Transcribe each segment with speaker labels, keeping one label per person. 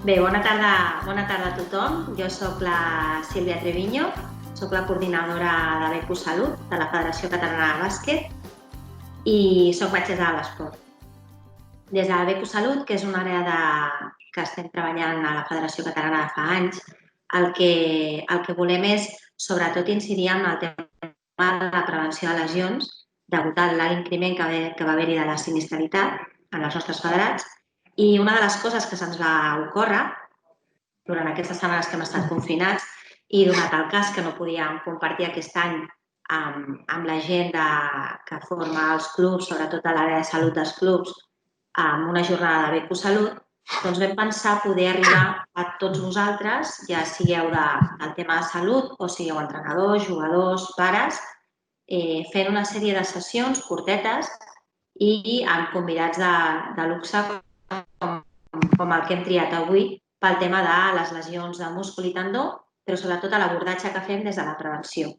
Speaker 1: Bé, bona tarda a tothom. Jo sóc la Sílvia Treviño, sóc la coordinadora de l'Ecosalut de la Federació Catalana de Bàsquet i sóc metgessa de l'esport. Des de l'Ecosalut, que és una àrea que estem treballant a la Federació Catalana de fa anys, el que volem és, sobretot, incidir en el tema de la prevenció de lesions degut a l'increment que va haver-hi de la sinistralitat en els nostres federats. I una de les coses que se'ns va ocórrer durant aquestes setmanes que hem estat confinats i donat el cas que no podíem compartir aquest any amb la gent que forma els clubs, sobretot a l'àrea de salut dels clubs, amb una jornada de Becosalut, doncs vam pensar poder arribar a tots vosaltres, ja sigueu del tema de salut o sigueu entrenadors, jugadors, pares, fent una sèrie de sessions curtetes i amb convidats de luxe com el que hem triat avui pel tema de les lesions de múscul i tendó, però sobretot l'abordatge que fem des de la prevenció.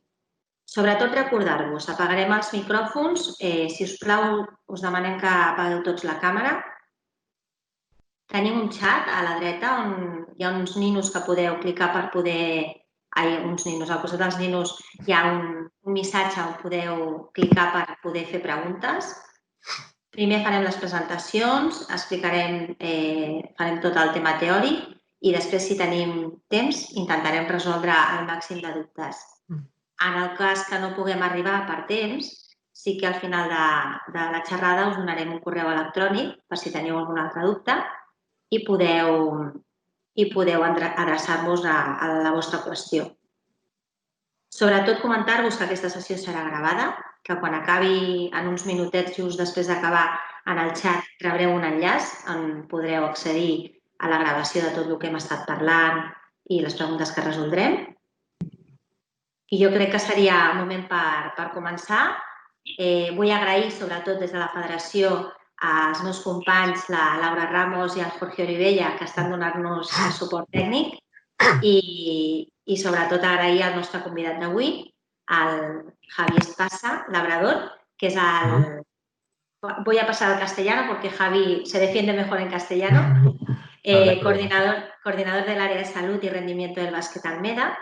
Speaker 1: Sobretot recordar-vos, apagarem els micròfons, si us plau us demanem que apagueu tots la càmera. Tenim un xat a la dreta on hi ha uns ninos que podeu clicar per poder... uns ninos, al costat dels ninos hi ha un missatge on podeu clicar per poder fer preguntes. Primer farem les presentacions, farem tot el tema teòric i després, si tenim temps, intentarem resoldre el màxim de dubtes. En el cas que no puguem arribar per temps, sí que al final de la xerrada us donarem un correu electrònic per si teniu algun altre dubte i podeu adreçar-vos a la vostra qüestió. Sobretot comentar-vos que aquesta sessió serà gravada, que quan acabi en uns minutets just després d'acabar en el xat rebreu un enllaç on podreu accedir a la gravació de tot el que hem estat parlant i les preguntes que resoldrem. I jo crec que seria el moment per començar. Vull agrair, sobretot des de la Federació, als meus companys, la Laura Ramos i el Jorge Olivella, que estan donant-nos el suport tècnic i sobretot agrair al nostre convidat d'avui, el Javi Espasa, labrador, que és el... Voy a pasar al castellano porque Javi se defiende mejor en castellano. Coordinador del área de salud y rendimiento del Básquet Almeda.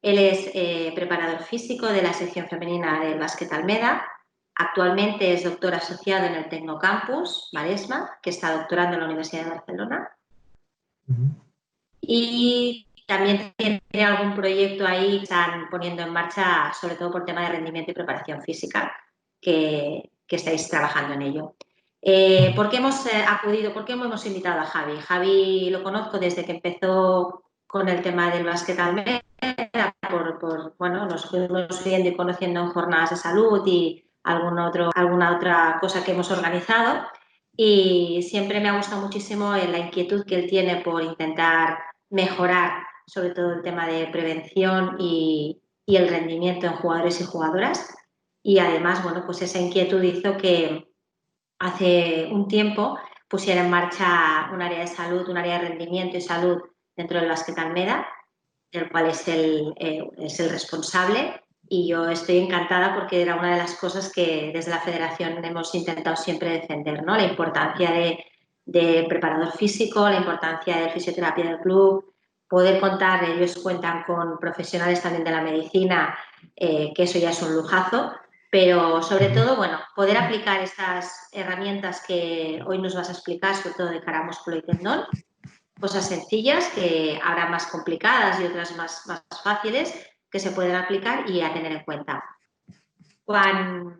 Speaker 1: Él es preparador físico de la sección femenina del Básquet Almeda. Actualmente es doctor asociado en el Tecnocampus Maresma, que está doctorando en la Universidad de Barcelona. Y también tiene algún proyecto ahí que están poniendo en marcha, sobre todo por tema de rendimiento y preparación física, que estáis trabajando en ello. ¿Por qué hemos acudido? ¿Por qué hemos invitado a Javi? Javi lo conozco desde que empezó con el tema del básquet Almeda, nos fuimos viendo y conociendo en jornadas de salud y alguna otra cosa que hemos organizado, y siempre me ha gustado muchísimo la inquietud que él tiene por intentar mejorar sobre todo el tema de prevención y el rendimiento en jugadores y jugadoras, y además, pues esa inquietud hizo que hace un tiempo pusiera en marcha un área de salud, un área de rendimiento y salud dentro del Básquet Almeda, del cual es el responsable, y yo estoy encantada porque era una de las cosas que desde la Federación hemos intentado siempre defender, ¿no? La importancia de preparador físico, la importancia de fisioterapia del club, poder contar, ellos cuentan con profesionales también de la medicina, que eso ya es un lujazo, pero sobre todo, poder aplicar estas herramientas que hoy nos vas a explicar, sobre todo de cara a músculo y tendón, cosas sencillas, que habrá más complicadas y otras más fàcils, que se poden aplicar i a tenir en compte. Quan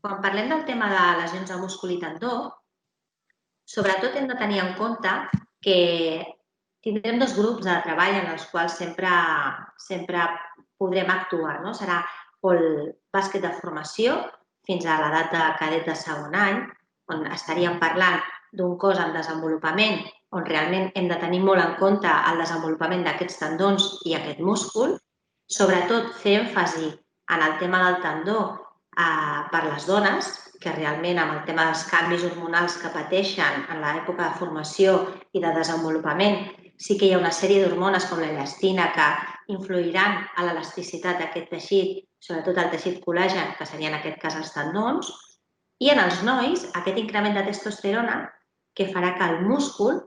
Speaker 1: parlem del tema de lesions de múscul i tendó, sobretot hem de tenir en compte que tindrem dos grups de treball en els quals sempre podrem actuar. Serà el bàsquet de formació fins a l'edat de cadet de segon any, on estaríem parlant d'un cos en desenvolupament on realment hem de tenir molt en compte el desenvolupament d'aquests tendons i aquest múscul, sobretot fer èmfasi en el tema del tendó per les dones, que realment amb el tema dels canvis hormonals que pateixen en l'època de formació i de desenvolupament sí que hi ha una sèrie d'hormones com l'elastina que influiran a l'elasticitat d'aquest teixit, sobretot el teixit col·lagen, que seria en aquest cas els tendons, i en els nois aquest increment de testosterona que farà que el múscul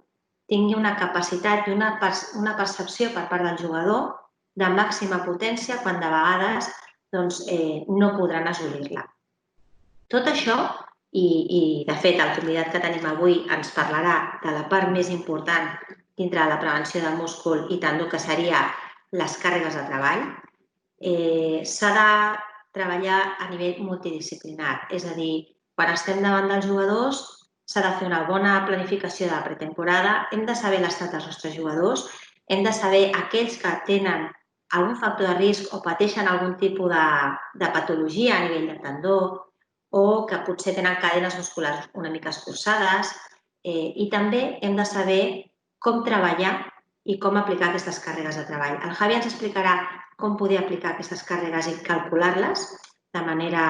Speaker 1: tingui una capacitat i una percepció per part del jugador de màxima potència quan de vegades no podran assolir-la. Tot això, i de fet el convidat que tenim avui ens parlarà de la part més important dintre de la prevenció del múscul i tant que seria les càrregues de treball, s'ha de treballar a nivell multidisciplinar. És a dir, quan estem davant dels jugadors s'ha de fer una bona planificació de la pretemporada, hem de saber l'estat dels nostres jugadors, hem de saber aquells que tenen algun factor de risc o pateixen algun tipus de patologia a nivell de tendó o que potser tenen cadenes musculars una mica escurçades i també hem de saber com treballar i com aplicar aquestes càrregues de treball. El Javi ens explicarà com poder aplicar aquestes càrregues i calcular-les de manera,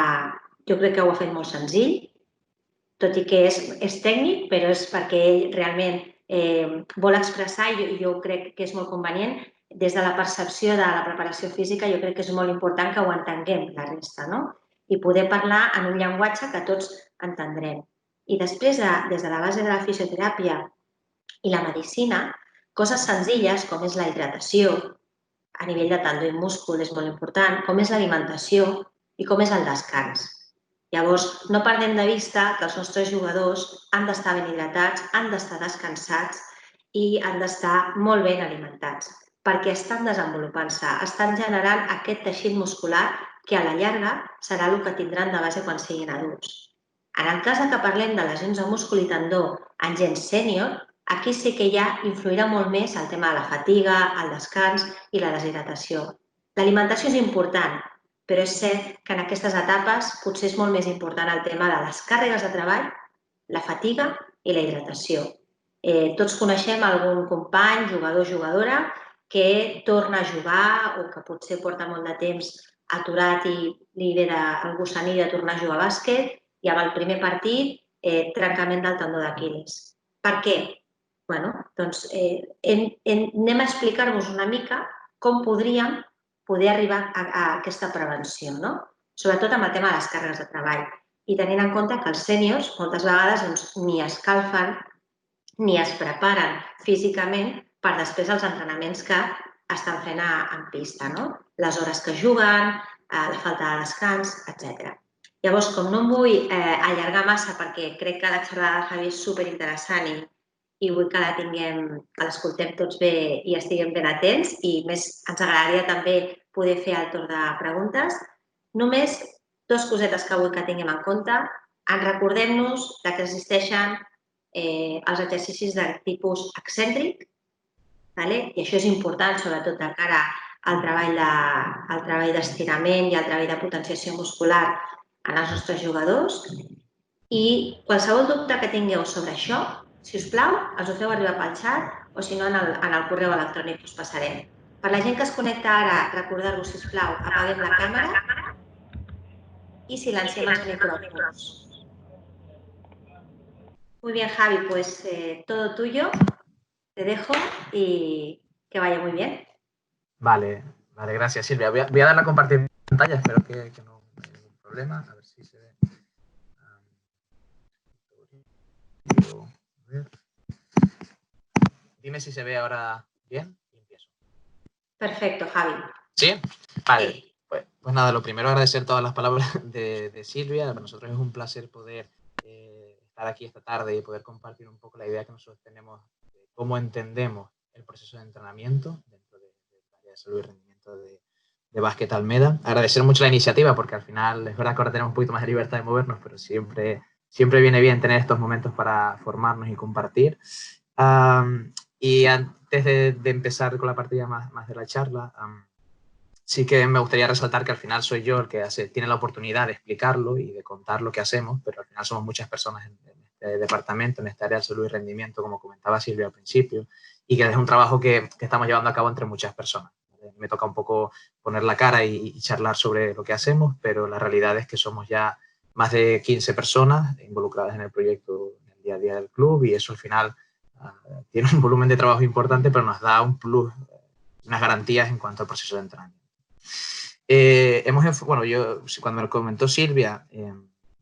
Speaker 1: jo crec que ho ha fet molt senzill, tot i que és tècnic, però és perquè ell realment vol expressar i jo crec que és molt convenient. Des de la percepció de la preparació física jo crec que és molt important que ho entenguem la resta, no? I poder parlar en un llenguatge que tots entendrem. I després, des de la base de la fisioteràpia i la medicina, coses senzilles com és la hidratació, a nivell de tendó i múscul és molt important, com és l'alimentació i com és el descans. Llavors, no perdem de vista que els nostres jugadors han d'estar ben hidratats, han d'estar descansats i han d'estar molt ben alimentats, perquè estan desenvolupant-se, estan generant aquest teixit muscular que a la llarga serà el que tindran de base quan siguin adults. En el cas que parlem de lesions de múscul i tendó en gent sènior, aquí sí que ja influirà molt més el tema de la fatiga, el descans i la deshidratació. L'alimentació és important, però és cert que en aquestes etapes potser és molt més important el tema de les càrregues de treball, la fatiga i la hidratació. Tots coneixem algun company, jugador o jugadora, que torna a jugar o que potser porta molt de temps aturat i li ve el gossaní de tornar a jugar a bàsquet i amb el primer partit trencament del tendó d'Aquil·les. Per què? Bé, doncs anem a explicar-vos una mica com podríem poder arribar a aquesta prevenció, no? Sobretot amb el tema de les càrregues de treball. I tenint en compte que els sèniors moltes vegades ni escalfen ni es preparen físicament per després els entrenaments que estan fent en pista, no? Les hores que juguen, la falta de descans, etc. Llavors, com no em vull allargar massa perquè crec que la xerrada del Javi és superinteressant i vull que l'escoltem tots bé i estiguem ben atents i més ens agradaria també poder fer el torn de preguntes, només dues cosetes que vull que tinguem en compte. Recordem-nos que existeixen els exercicis de tipus excèntric, i això és important, sobretot de cara al treball d'estirament i al treball de potenciació muscular en els nostres jugadors. I qualsevol dubte que tingueu sobre això, si us plau, ens ho feu arribar pel xat o si no en el correu electrònic que us passarem. Per la gent que es connecta ara, recordar-vos, si us plau, apaguem la càmera i silenciem els micròfons. Muy bien, Javi, pues todo tuyo. Te dejo y que vaya muy bien.
Speaker 2: Vale, gracias, Silvia. Voy a darle a compartir pantalla, espero que no haya ningún problema. A ver si se ve. Dime si se ve ahora bien y empiezo.
Speaker 1: Perfecto, Javi.
Speaker 2: ¿Sí? Vale. Sí. Pues nada, lo primero agradecer todas las palabras de Silvia. Para nosotros es un placer poder estar aquí esta tarde y poder compartir un poco la idea que nosotros tenemos de cómo entendemos el proceso de entrenamiento dentro del área de salud y rendimiento de Básquet Almeda. Agradecer mucho la iniciativa porque al final es verdad que ahora tenemos un poquito más de libertad de movernos, pero siempre viene bien tener estos momentos para formarnos y compartir. Y antes de empezar con la partida más de la charla, sí que me gustaría resaltar que al final soy yo el que tiene la oportunidad de explicarlo y de contar lo que hacemos, pero al final somos muchas personas en este departamento, en esta área de salud y rendimiento, como comentaba Silvia al principio, y que es un trabajo que estamos llevando a cabo entre muchas personas. Me toca un poco poner la cara y charlar sobre lo que hacemos, pero la realidad es que somos ya más de 15 personas involucradas en el proyecto en el día a día del club y eso al final tiene un volumen de trabajo importante, pero nos da un plus, unas garantías en cuanto al proceso de entrenamiento. Cuando me lo comentó Silvia,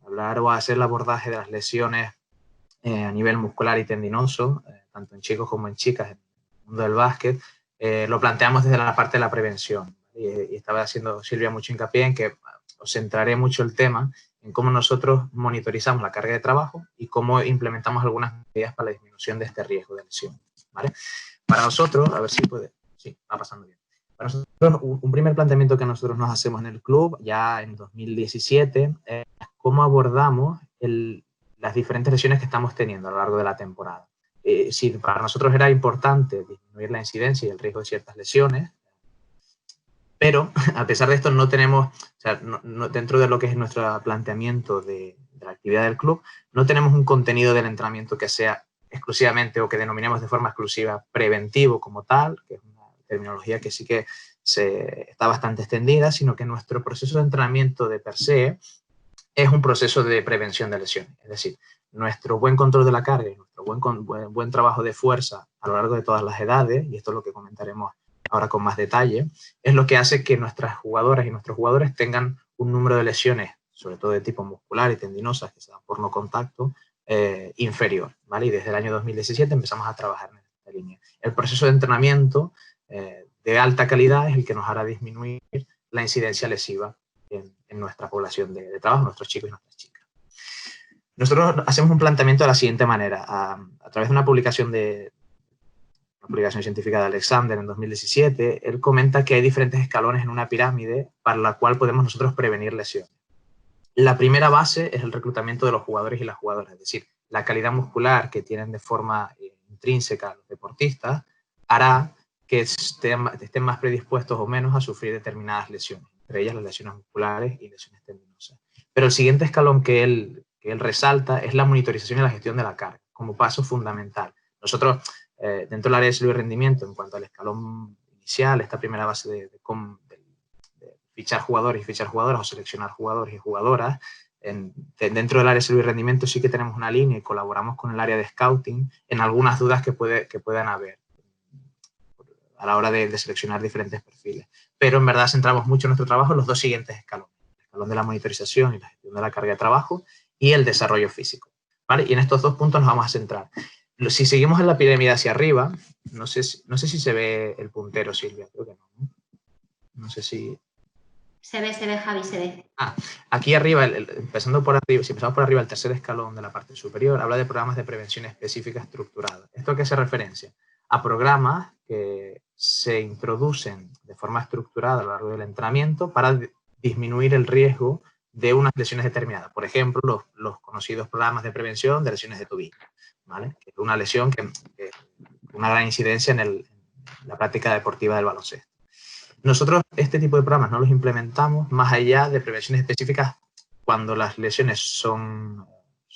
Speaker 2: hablar o hacer el abordaje de las lesiones a nivel muscular y tendinoso, tanto en chicos como en chicas, en el mundo del básquet, lo planteamos desde la parte de la prevención. Y estaba haciendo Silvia mucho hincapié en que os centraré mucho el tema en cómo nosotros monitorizamos la carga de trabajo y cómo implementamos algunas medidas para la disminución de este riesgo de lesión, ¿vale? Para nosotros, a ver si puede, sí, va pasando bien. Para nosotros, un primer planteamiento que nosotros nos hacemos en el club, ya en 2017, es cómo abordamos las diferentes lesiones que estamos teniendo a lo largo de la temporada. Si para nosotros era importante disminuir la incidencia y el riesgo de ciertas lesiones, pero a pesar de esto no tenemos, o sea, dentro de lo que es nuestro planteamiento de la actividad del club, no tenemos un contenido del entrenamiento que sea exclusivamente o que denominemos de forma exclusiva preventivo como tal, que es una terminología que sí que está bastante extendida, sino que nuestro proceso de entrenamiento de per se es un proceso de prevención de lesiones. Es decir, nuestro buen control de la carga y nuestro buen trabajo de fuerza a lo largo de todas las edades, y esto es lo que comentaremos ahora con más detalle, es lo que hace que nuestras jugadoras y nuestros jugadores tengan un número de lesiones, sobre todo de tipo muscular y tendinosas, que se dan por no contacto, inferior, ¿vale? Y desde el año 2017 empezamos a trabajar en esta línea. El proceso de entrenamiento de alta calidad es el que nos hará disminuir la incidencia lesiva en nuestra población de trabajo, nuestros chicos y nuestras chicas. Nosotros hacemos un planteamiento de la siguiente manera. A través de una publicación científica de Alexander en 2017, él comenta que hay diferentes escalones en una pirámide para la cual podemos nosotros prevenir lesiones. La primera base es el reclutamiento de los jugadores y las jugadoras, es decir, la calidad muscular que tienen de forma intrínseca los deportistas hará que estén más predispuestos o menos a sufrir determinadas lesiones, entre ellas las lesiones musculares y lesiones tendinosas. Pero el siguiente escalón que él resalta es la monitorización y la gestión de la carga, como paso fundamental. Nosotros, dentro del área de salud y rendimiento, en cuanto al escalón inicial, esta primera base de fichar jugadores y fichar jugadoras o seleccionar jugadores y jugadoras, dentro del área de salud y rendimiento sí que tenemos una línea y colaboramos con el área de scouting en algunas dudas que puedan haber a la hora de seleccionar diferentes perfiles. Pero en verdad centramos mucho nuestro trabajo en los dos siguientes escalones. El escalón de la monitorización y la gestión de la carga de trabajo y el desarrollo físico, ¿vale? Y en estos dos puntos nos vamos a centrar. Si seguimos en la pirámide hacia arriba, no sé si se ve el puntero, Silvia, creo que no. No sé si...
Speaker 1: Se ve, Javi, se ve.
Speaker 2: Aquí arriba, empezando por arriba, si empezamos por arriba, el tercer escalón de la parte superior, habla de programas de prevención específica estructurada. ¿Esto a qué hace referencia? A programas que se introducen de forma estructurada a lo largo del entrenamiento para disminuir el riesgo de unas lesiones determinadas. Por ejemplo, los conocidos programas de prevención de lesiones de tobillo, ¿vale? Que es una lesión que una gran incidencia en la práctica deportiva del baloncesto. Nosotros este tipo de programas no los implementamos más allá de prevenciones específicas cuando las lesiones son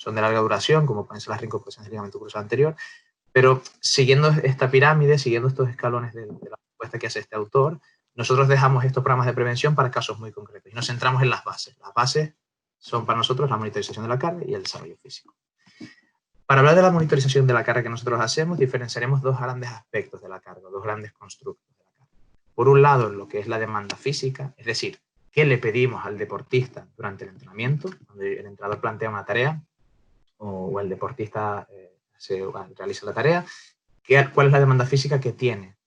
Speaker 2: de larga duración, como pueden ser las reincorporaciones de ligamento cruzado anterior, pero siguiendo esta pirámide, siguiendo estos escalones de la propuesta que hace este autor, nosotros dejamos estos programas de prevención para casos muy concretos y nos centramos en las bases. Las bases son para nosotros la monitorización de la carga y el desarrollo físico. Para hablar de la monitorización de la carga que nosotros hacemos, diferenciaremos dos grandes aspectos de la carga, dos grandes constructos. Por un lado, lo que es la demanda física, es decir, qué le pedimos al deportista durante el entrenamiento, cuando el entrenador plantea una tarea o el deportista realiza la tarea, cuál es la demanda física que tiene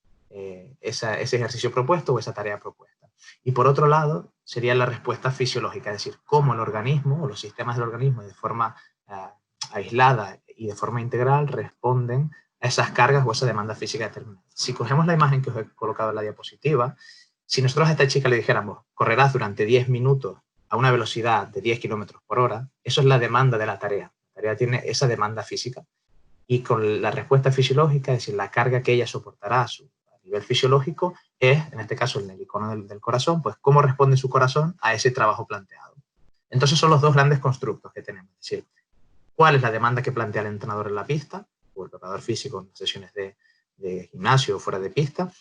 Speaker 2: ese ejercicio propuesto o esa tarea propuesta. Y por otro lado, sería la respuesta fisiológica, es decir, cómo el organismo o los sistemas del organismo de forma aislada y de forma integral responden a esas cargas o a esa demanda física determinada. Si cogemos la imagen que os he colocado en la diapositiva, si nosotros a esta chica le dijéramos, correrás durante 10 minutos a una velocidad de 10 kilómetros por hora, eso es la demanda de la tarea. La tarea tiene esa demanda física. Y con la respuesta fisiológica, es decir, la carga que ella soportará a nivel fisiológico, es, en este caso, en el icono del corazón, pues cómo responde su corazón a ese trabajo planteado. Entonces son los dos grandes constructos que tenemos. Es decir, cuál es la demanda que plantea el entrenador en la pista, o el preparador físico en sesiones de gimnasio o fuera de pista,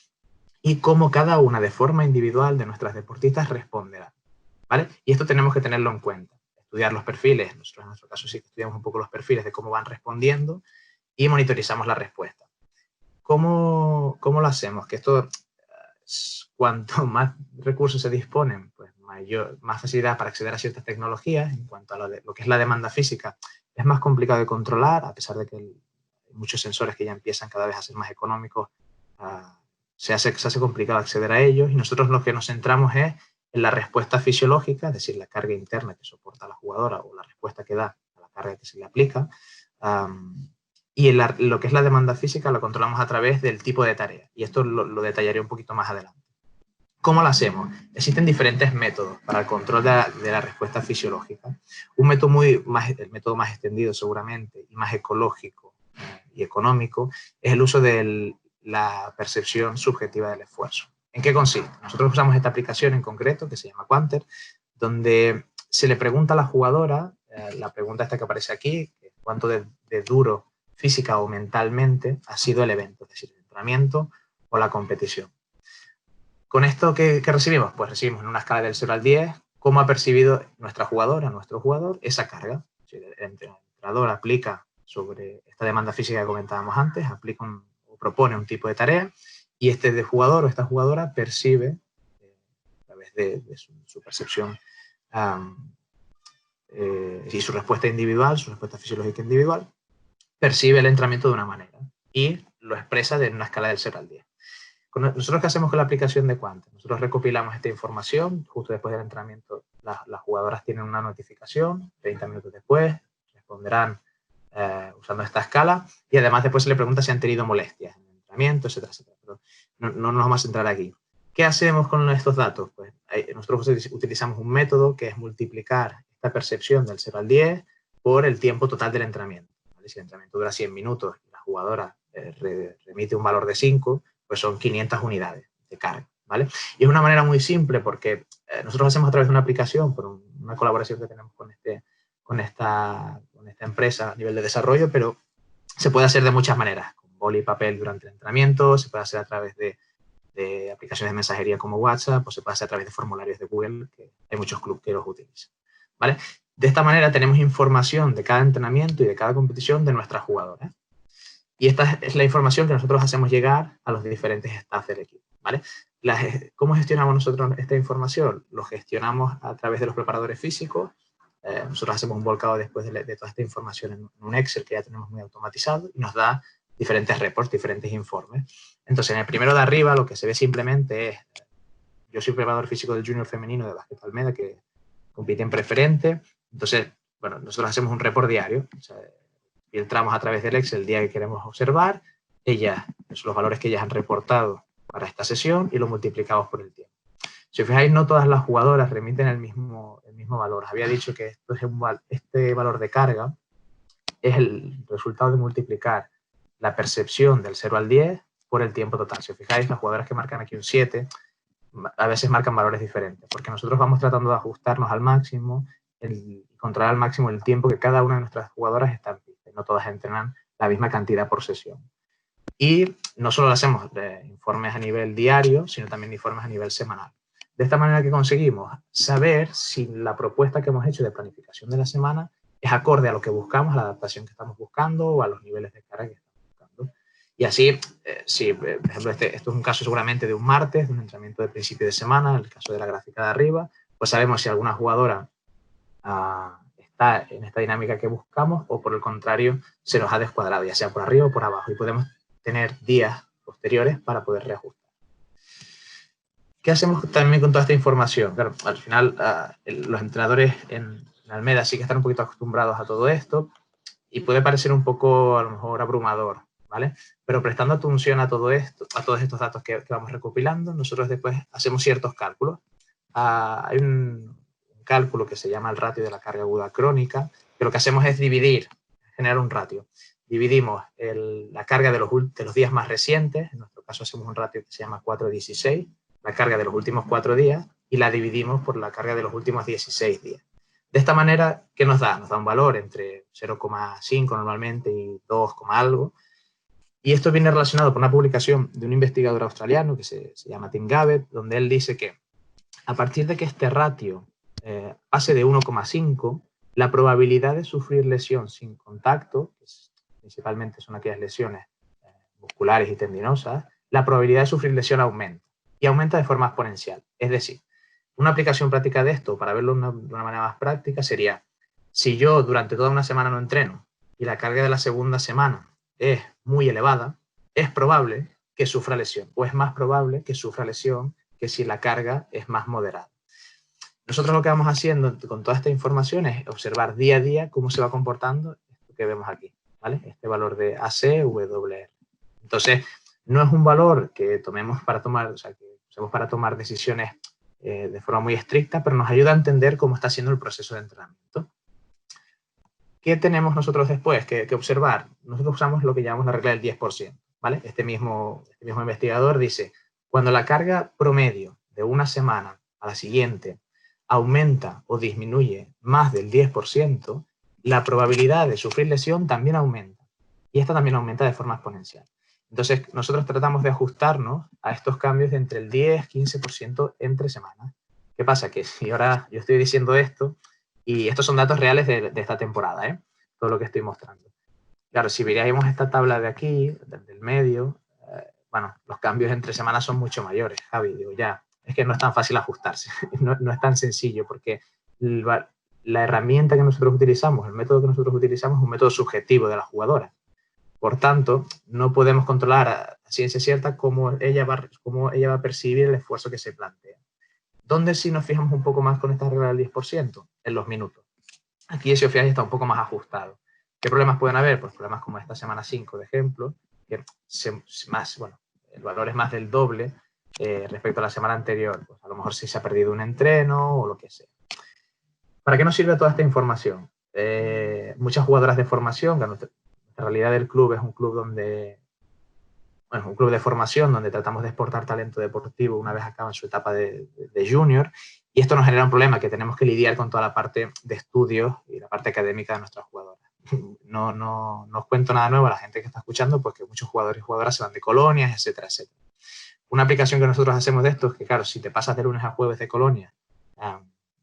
Speaker 2: y cómo cada una de forma individual de nuestras deportistas responderá, ¿vale? Y esto tenemos que tenerlo en cuenta, estudiar los perfiles, nosotros en nuestro caso sí que estudiamos un poco los perfiles de cómo van respondiendo y monitorizamos la respuesta. ¿Cómo lo hacemos? Que esto, cuanto más recursos se disponen, pues más facilidad para acceder a ciertas tecnologías. En cuanto a lo que es la demanda física, es más complicado de controlar, a pesar de que muchos sensores que ya empiezan cada vez a ser más económicos, se hace complicado acceder a ellos, y nosotros lo que nos centramos es en la respuesta fisiológica, es decir, la carga interna que soporta la jugadora o la respuesta que da a la carga que se le aplica, y lo que es la demanda física lo controlamos a través del tipo de tarea, y esto lo detallaré un poquito más adelante. ¿Cómo lo hacemos? Existen diferentes métodos para el control de la respuesta fisiológica. Un método el método más extendido seguramente y más ecológico y económico es el uso de la percepción subjetiva del esfuerzo. ¿En qué consiste? Nosotros usamos esta aplicación en concreto que se llama Quanter, donde se le pregunta a la jugadora, la pregunta esta que aparece aquí, cuánto de duro física o mentalmente ha sido el evento, es decir, el entrenamiento o la competición. ¿Con esto qué recibimos? Pues recibimos en una escala del 0 al 10 cómo ha percibido nuestra jugadora, nuestro jugador, esa carga. El entrenador aplica sobre esta demanda física que comentábamos antes, aplica o propone un tipo de tarea, y este jugador o esta jugadora percibe, a través de su percepción y su respuesta individual, su respuesta fisiológica individual, percibe el entrenamiento de una manera y lo expresa en una escala del 0 al 10. ¿Nosotros qué hacemos con la aplicación de Quanter? Nosotros recopilamos esta información, justo después del entrenamiento las jugadoras tienen una notificación, 30 minutos después responderán usando esta escala, y además después se le pregunta si han tenido molestias en el entrenamiento, etcétera, etcétera. Pero no nos vamos a centrar aquí. ¿Qué hacemos con estos datos? Pues nosotros utilizamos un método que es multiplicar esta percepción del 0 al 10 por el tiempo total del entrenamiento, ¿vale? Si el entrenamiento dura 100 minutos y la jugadora remite un valor de 5, pues son 500 unidades de carga, ¿vale? Y es una manera muy simple porque nosotros lo hacemos a través de una aplicación, por una colaboración que tenemos con esta empresa a nivel de desarrollo, pero se puede hacer de muchas maneras, con boli y papel durante el entrenamiento, se puede hacer a través de aplicaciones de mensajería como WhatsApp, o se puede hacer a través de formularios de Google, que hay muchos clubes que los utilizan, ¿vale? De esta manera tenemos información de cada entrenamiento y de cada competición de nuestras jugadoras. Y esta es la información que nosotros hacemos llegar a los diferentes staff del equipo, ¿vale? ¿Cómo gestionamos nosotros esta información? Lo gestionamos a través de los preparadores físicos. Nosotros hacemos un volcado después de toda esta información en un Excel que ya tenemos muy automatizado y nos da diferentes reports, diferentes informes. Entonces, en el primero de arriba lo que se ve simplemente es, yo soy preparador físico del junior femenino de Básquet Almeda, que compite en preferente. Entonces, bueno, nosotros hacemos un report diario, o sea, filtramos a través del Excel el día que queremos observar, los valores que ellas han reportado para esta sesión, y lo multiplicamos por el tiempo. Si os fijáis, no todas las jugadoras remiten el mismo valor. Os había dicho que este valor de carga es el resultado de multiplicar la percepción del 0 al 10 por el tiempo total. Si os fijáis, las jugadoras que marcan aquí un 7 a veces marcan valores diferentes, porque nosotros vamos tratando de ajustarnos al máximo y controlar al máximo el tiempo que cada una de nuestras jugadoras está en pista. No todas entrenan la misma cantidad por sesión. Y no solo hacemos informes a nivel diario, sino también informes a nivel semanal. De esta manera que conseguimos saber si la propuesta que hemos hecho de planificación de la semana es acorde a lo que buscamos, a la adaptación que estamos buscando o a los niveles de carga que estamos buscando. Y así, si por ejemplo esto es un caso seguramente de un martes, de un entrenamiento de principio de semana, en el caso de la gráfica de arriba, pues sabemos si alguna jugadora está en esta dinámica que buscamos o por el contrario se nos ha descuadrado, ya sea por arriba o por abajo, y podemos tener días posteriores para poder reajustar. ¿Qué hacemos también con toda esta información? Claro, al final los entrenadores en Almeda sí que están un poquito acostumbrados a todo esto y puede parecer un poco a lo mejor abrumador, ¿vale? Pero prestando atención a todo esto, a todos estos datos que vamos recopilando, nosotros después hacemos ciertos cálculos. Hay un cálculo que se llama el ratio de la carga aguda crónica, que lo que hacemos es generar un ratio. Dividimos la carga de los días más recientes, en nuestro caso hacemos un ratio que se llama 4:16, la carga de los últimos 4 días, y la dividimos por la carga de los últimos 16 días. De esta manera, ¿qué nos da? Nos da un valor entre 0,5 normalmente y 2, algo. Y esto viene relacionado con una publicación de un investigador australiano que se llama Tim Gabbett, donde él dice que a partir de que este ratio pase de 1,5, la probabilidad de sufrir lesión sin contacto, que principalmente son aquellas lesiones musculares y tendinosas, la probabilidad de sufrir lesión aumenta. Y aumenta de forma exponencial. Es decir, una aplicación práctica de esto, para verlo de una manera más práctica, sería, si yo durante toda una semana no entreno y la carga de la segunda semana es muy elevada, es probable que sufra lesión, o es más probable que sufra lesión que si la carga es más moderada. Nosotros lo que vamos haciendo con toda esta información es observar día a día cómo se va comportando esto que vemos aquí, ¿vale? Este valor de ACWR. Entonces, no es un valor que tomemos para tomar, o sea, que usemos para tomar decisiones de forma muy estricta, pero nos ayuda a entender cómo está siendo el proceso de entrenamiento. ¿Qué tenemos nosotros después que observar? Nosotros usamos lo que llamamos la regla del 10%, ¿vale? Este mismo investigador dice, cuando la carga promedio de una semana a la siguiente aumenta o disminuye más del 10%, la probabilidad de sufrir lesión también aumenta. Y esta también aumenta de forma exponencial. Entonces, nosotros tratamos de ajustarnos a estos cambios de entre el 10-15% entre semanas. ¿Qué pasa? Que si ahora yo estoy diciendo esto, y estos son datos reales de esta temporada, ¿eh? Todo lo que estoy mostrando. Claro, si veríamos esta tabla de aquí, del medio, bueno, los cambios entre semanas son mucho mayores, Javi. Digo, ya, es que no es tan fácil ajustarse, no es tan sencillo, porque la herramienta que nosotros utilizamos, el método que nosotros utilizamos es un método subjetivo de la jugadora. Por tanto, no podemos controlar a ciencia cierta cómo ella va a percibir el esfuerzo que se plantea. ¿Dónde sí nos fijamos un poco más con esta regla del 10%? En los minutos. Aquí, si os fijáis, está un poco más ajustado. ¿Qué problemas pueden haber? Pues problemas como esta semana 5, de ejemplo, que el valor es más del doble respecto a la semana anterior. Pues a lo mejor sí se ha perdido un entreno o lo que sea. ¿Para qué nos sirve toda esta información? Muchas jugadoras de formación, que nuestra realidad del club es un club donde, bueno, un club de formación donde tratamos de exportar talento deportivo una vez acaban su etapa de junior, y esto nos genera un problema, que tenemos que lidiar con toda la parte de estudios y la parte académica de nuestras jugadoras. No os cuento nada nuevo a la gente que está escuchando, pues que muchos jugadores y jugadoras se van de colonias, etcétera, etcétera. Una aplicación que nosotros hacemos de esto es que, claro, si te pasas de lunes a jueves de colonia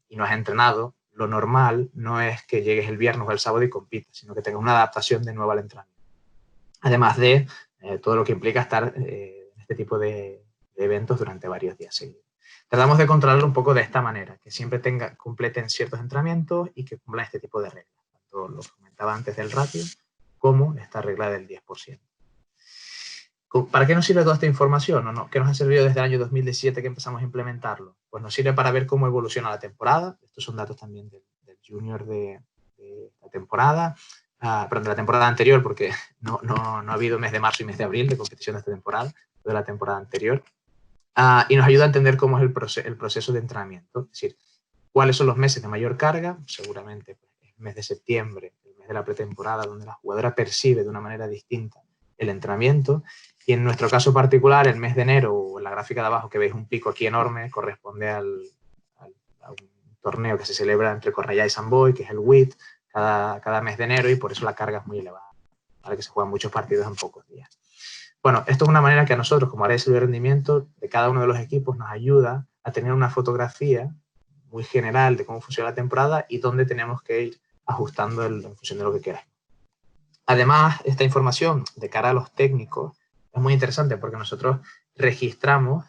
Speaker 2: y no has entrenado, lo normal no es que llegues el viernes o el sábado y compitas, sino que tengas una adaptación de nuevo al entrenamiento. Además de todo lo que implica estar en este tipo de eventos durante varios días seguidos. Tratamos de controlarlo un poco de esta manera, que siempre completen ciertos entrenamientos y que cumplan este tipo de reglas. Tanto lo comentaba antes del ratio, como esta regla del 10%. ¿Para qué nos sirve toda esta información? ¿Qué nos ha servido desde el año 2017 que empezamos a implementarlo? Pues nos sirve para ver cómo evoluciona la temporada. Estos son datos también del junior de la temporada. Perdón, de la temporada anterior, porque no ha habido mes de marzo y mes de abril de competición de esta temporada, de la temporada anterior. Y nos ayuda a entender cómo es el proceso de entrenamiento. Es decir, cuáles son los meses de mayor carga. Seguramente pues, el mes de septiembre, el mes de la pretemporada, donde la jugadora percibe de una manera distinta el entrenamiento. Y en nuestro caso particular, el mes de enero, o en la gráfica de abajo que veis un pico aquí enorme, corresponde a un torneo que se celebra entre Cornellá y Sant Boi, que es el WIT, cada mes de enero, y por eso la carga es muy elevada, para que se juegan muchos partidos en pocos días. Bueno, esto es una manera que a nosotros, como área de rendimiento de cada uno de los equipos, nos ayuda a tener una fotografía muy general de cómo funciona la temporada y dónde tenemos que ir ajustando en función de lo que queramos. Además, esta información de cara a los técnicos es muy interesante porque nosotros registramos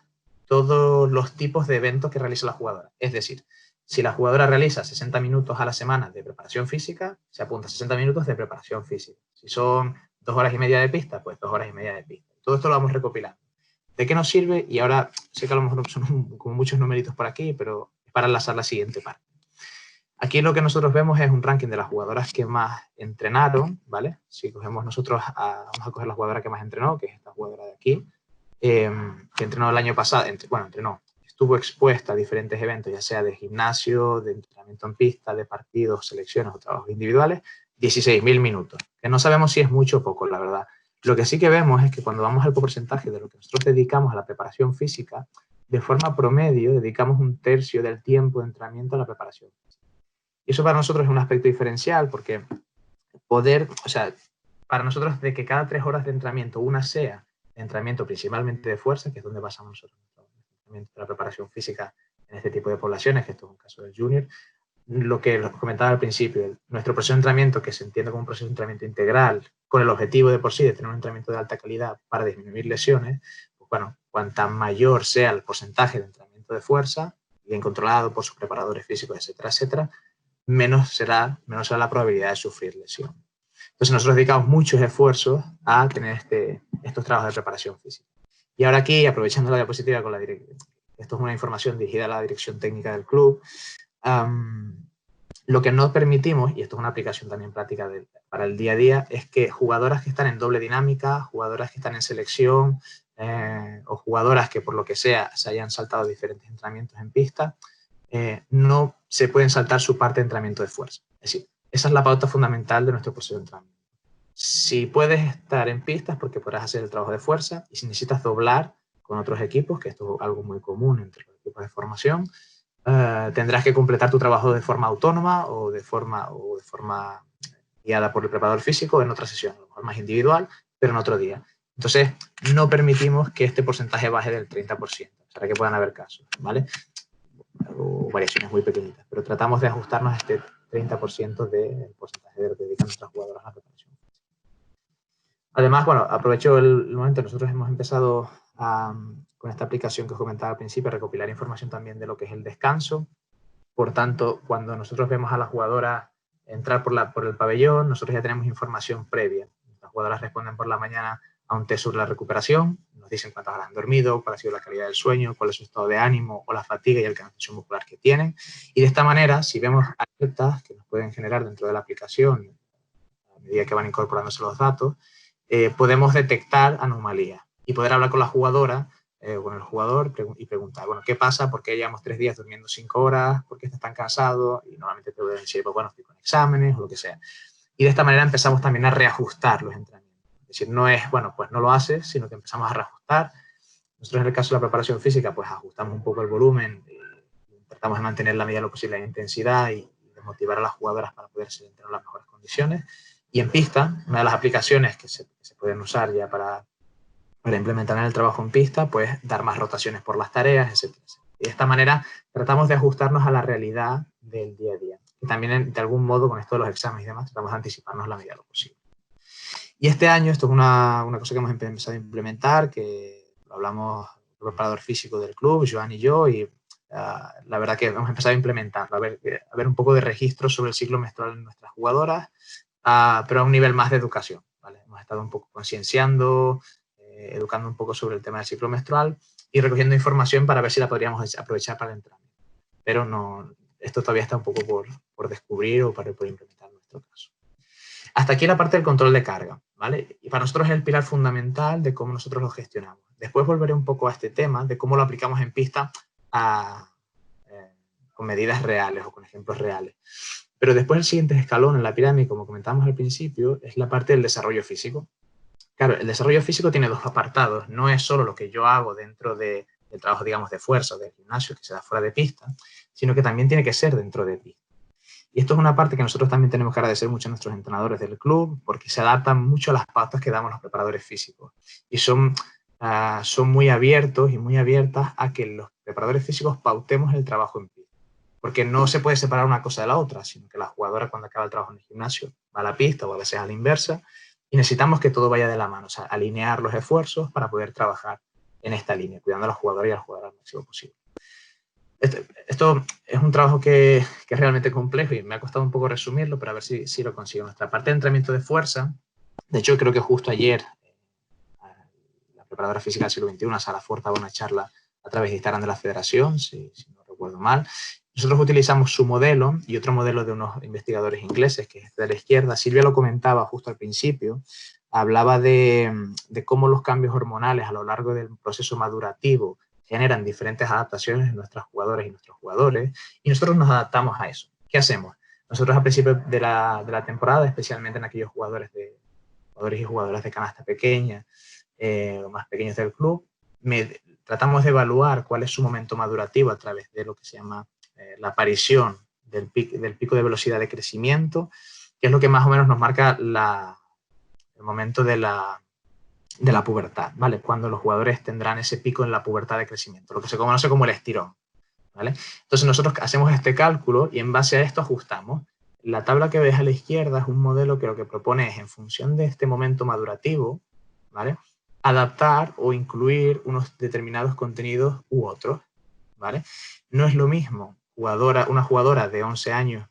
Speaker 2: todos los tipos de eventos que realiza la jugadora. Es decir, si la jugadora realiza 60 minutos a la semana de preparación física, se apunta a 60 minutos de preparación física. Si son 2 horas y media de pista, pues 2 horas y media de pista. Todo esto lo vamos recopilando. ¿De qué nos sirve? Y ahora sé que a lo mejor son como muchos numeritos por aquí, pero es para enlazar la siguiente parte. Aquí lo que nosotros vemos es un ranking de las jugadoras que más entrenaron, ¿vale? Si cogemos nosotros, vamos a coger la jugadora que más entrenó, que es esta jugadora de aquí, que entrenó el año pasado, estuvo expuesta a diferentes eventos, ya sea de gimnasio, de entrenamiento en pista, de partidos, selecciones o trabajos individuales, 16.000 minutos, que no sabemos si es mucho o poco, la verdad. Lo que sí que vemos es que cuando vamos al porcentaje de lo que nosotros dedicamos a la preparación física, de forma promedio dedicamos 1/3 del tiempo de entrenamiento a la preparación. Y eso para nosotros es un aspecto diferencial porque para nosotros de que cada 3 horas de entrenamiento una sea de entrenamiento principalmente de fuerza, que es donde basamos nosotros la preparación física en este tipo de poblaciones, que esto es un caso del junior, lo que os comentaba al principio, nuestro proceso de entrenamiento, que se entiende como un proceso de entrenamiento integral, con el objetivo de por sí de tener un entrenamiento de alta calidad para disminuir lesiones, pues bueno, cuanta mayor sea el porcentaje de entrenamiento de fuerza, bien controlado por sus preparadores físicos, etcétera, etcétera, menos será la probabilidad de sufrir lesión. Entonces nosotros dedicamos muchos esfuerzos a tener estos trabajos de preparación física. Y ahora aquí, aprovechando la diapositiva, esto es una información dirigida a la dirección técnica del club, lo que no permitimos, y esto es una aplicación también práctica para el día a día, es que jugadoras que están en doble dinámica, jugadoras que están en selección o jugadoras que por lo que sea se hayan saltado diferentes entrenamientos en pista, no se pueden saltar su parte de entrenamiento de fuerza. Es decir, esa es la pauta fundamental de nuestro proceso de entrenamiento. Si puedes estar en pistas porque podrás hacer el trabajo de fuerza, y si necesitas doblar con otros equipos, que esto es algo muy común entre los equipos de formación, tendrás que completar tu trabajo de forma autónoma o de forma guiada por el preparador físico en otra sesión, a lo mejor más individual, pero en otro día. Entonces, no permitimos que este porcentaje baje del 30%, para que puedan haber casos, ¿vale? O variaciones muy pequeñitas, pero tratamos de ajustarnos a este 30% del porcentaje de lo que dedican nuestras jugadoras a la preparación. Además, bueno, aprovecho el momento, nosotros hemos empezado con esta aplicación que os comentaba al principio, a recopilar información también de lo que es el descanso. Por tanto, cuando nosotros vemos a la jugadora entrar por el pabellón, nosotros ya tenemos información previa. Las jugadoras responden por la mañana a un test sobre la recuperación, nos dicen cuántas horas han dormido, cuál ha sido la calidad del sueño, cuál es su estado de ánimo o la fatiga y el cansancio muscular que tienen. Y de esta manera, si vemos alertas que nos pueden generar dentro de la aplicación, a medida que van incorporándose los datos, podemos detectar anomalías y poder hablar con la jugadora, con el jugador y preguntar, bueno, ¿qué pasa? ¿Por qué llevamos 3 días durmiendo 5 horas? ¿Por qué estás tan cansado? Y normalmente te voy a decir, pues bueno, estoy con exámenes o lo que sea. Y de esta manera empezamos también a reajustar los entrenamientos. Es decir, no es, bueno, pues no lo haces, sino que empezamos a reajustar. Nosotros en el caso de la preparación física, pues ajustamos un poco el volumen, tratamos de mantener la medida de lo posible la intensidad y de motivar a las jugadoras para poder entrenar en las mejores condiciones. Y en pista, una de las aplicaciones que se pueden usar ya para implementar en el trabajo en pista, pues dar más rotaciones por las tareas, etc. Y de esta manera tratamos de ajustarnos a la realidad del día a día. Y también, de algún modo, con esto de los exámenes y demás, tratamos de anticiparnos la medida de lo posible. Y este año, esto es una cosa que hemos empezado a implementar, que lo hablamos el preparador físico del club, Joan y yo, y la verdad que hemos empezado a implementarlo, a ver un poco de registro sobre el ciclo menstrual en nuestras jugadoras, pero a un nivel más de educación, ¿vale? Hemos estado un poco concienciando, educando un poco sobre el tema del ciclo menstrual y recogiendo información para ver si la podríamos aprovechar para el entrenamiento. Pero no, esto todavía está un poco por descubrir o por implementar en nuestro caso. Hasta aquí la parte del control de carga, ¿vale? Y para nosotros es el pilar fundamental de cómo nosotros lo gestionamos. Después volveré un poco a este tema de cómo lo aplicamos en pista con medidas reales o con ejemplos reales. Pero después el siguiente escalón en la pirámide, como comentábamos al principio, es la parte del desarrollo físico. Claro, el desarrollo físico tiene 2 apartados. No es solo lo que yo hago dentro del trabajo, digamos, de fuerza o del gimnasio que se da fuera de pista, sino que también tiene que ser dentro de pista. Y esto es una parte que nosotros también tenemos que agradecer mucho a nuestros entrenadores del club, porque se adaptan mucho a las pautas que damos los preparadores físicos. Y son muy abiertos y muy abiertas a que los preparadores físicos pautemos el trabajo en pista. Porque no se puede separar una cosa de la otra, sino que la jugadora cuando acaba el trabajo en el gimnasio va a la pista o a veces a la inversa, y necesitamos que todo vaya de la mano, o sea, alinear los esfuerzos para poder trabajar en esta línea, cuidando a la jugadora y al jugador al máximo posible. Esto es un trabajo que es realmente complejo y me ha costado un poco resumirlo, pero a ver si lo consigo. Nuestra parte de entrenamiento de fuerza, de hecho creo que justo ayer la preparadora física del siglo XXI, Sara Ford, daba una charla a través de Instagram de la Federación, si no recuerdo mal. Nosotros utilizamos su modelo y otro modelo de unos investigadores ingleses, que es de la izquierda. Silvia lo comentaba justo al principio, hablaba de cómo los cambios hormonales a lo largo del proceso madurativo generan diferentes adaptaciones en nuestras jugadoras y nuestros jugadores, y nosotros nos adaptamos a eso. ¿Qué hacemos? Nosotros a principio de la temporada, especialmente en aquellos jugadores y jugadoras de canasta pequeña, o más pequeños del club, tratamos de evaluar cuál es su momento madurativo a través de lo que se llama la aparición del pico de velocidad de crecimiento, que es lo que más o menos nos marca el momento de la pubertad, ¿vale? Cuando los jugadores tendrán ese pico en la pubertad de crecimiento, lo que se conoce como el estirón, ¿vale? Entonces nosotros hacemos este cálculo y en base a esto ajustamos. La tabla que ves a la izquierda es un modelo que lo que propone es, en función de este momento madurativo, ¿vale?, adaptar o incluir unos determinados contenidos u otros, ¿vale? No es lo mismo una jugadora de 11 años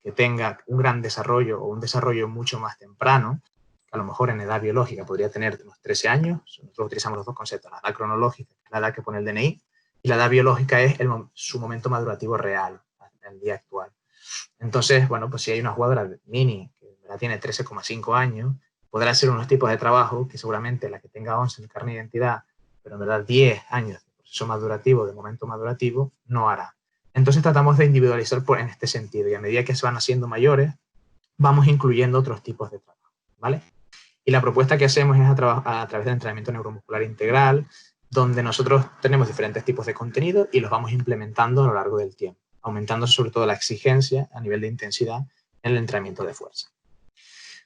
Speaker 2: que tenga un gran desarrollo o un desarrollo mucho más temprano, que a lo mejor en edad biológica podría tener unos 13 años, nosotros utilizamos los dos conceptos, la edad cronológica, que es la edad que pone el DNI, y la edad biológica es su momento madurativo real, el día actual. Entonces, bueno, pues si hay una jugadora mini que tiene 13,5 años, podrá hacer unos tipos de trabajo que seguramente la que tenga 11 en el carnet de identidad, pero en verdad 10 años de proceso madurativo, de momento madurativo, no hará. Entonces tratamos de individualizar en este sentido, y a medida que se van haciendo mayores, vamos incluyendo otros tipos de trabajo, ¿vale? Y la propuesta que hacemos es a través del entrenamiento neuromuscular integral, donde nosotros tenemos diferentes tipos de contenido y los vamos implementando a lo largo del tiempo, aumentando sobre todo la exigencia a nivel de intensidad en el entrenamiento de fuerza.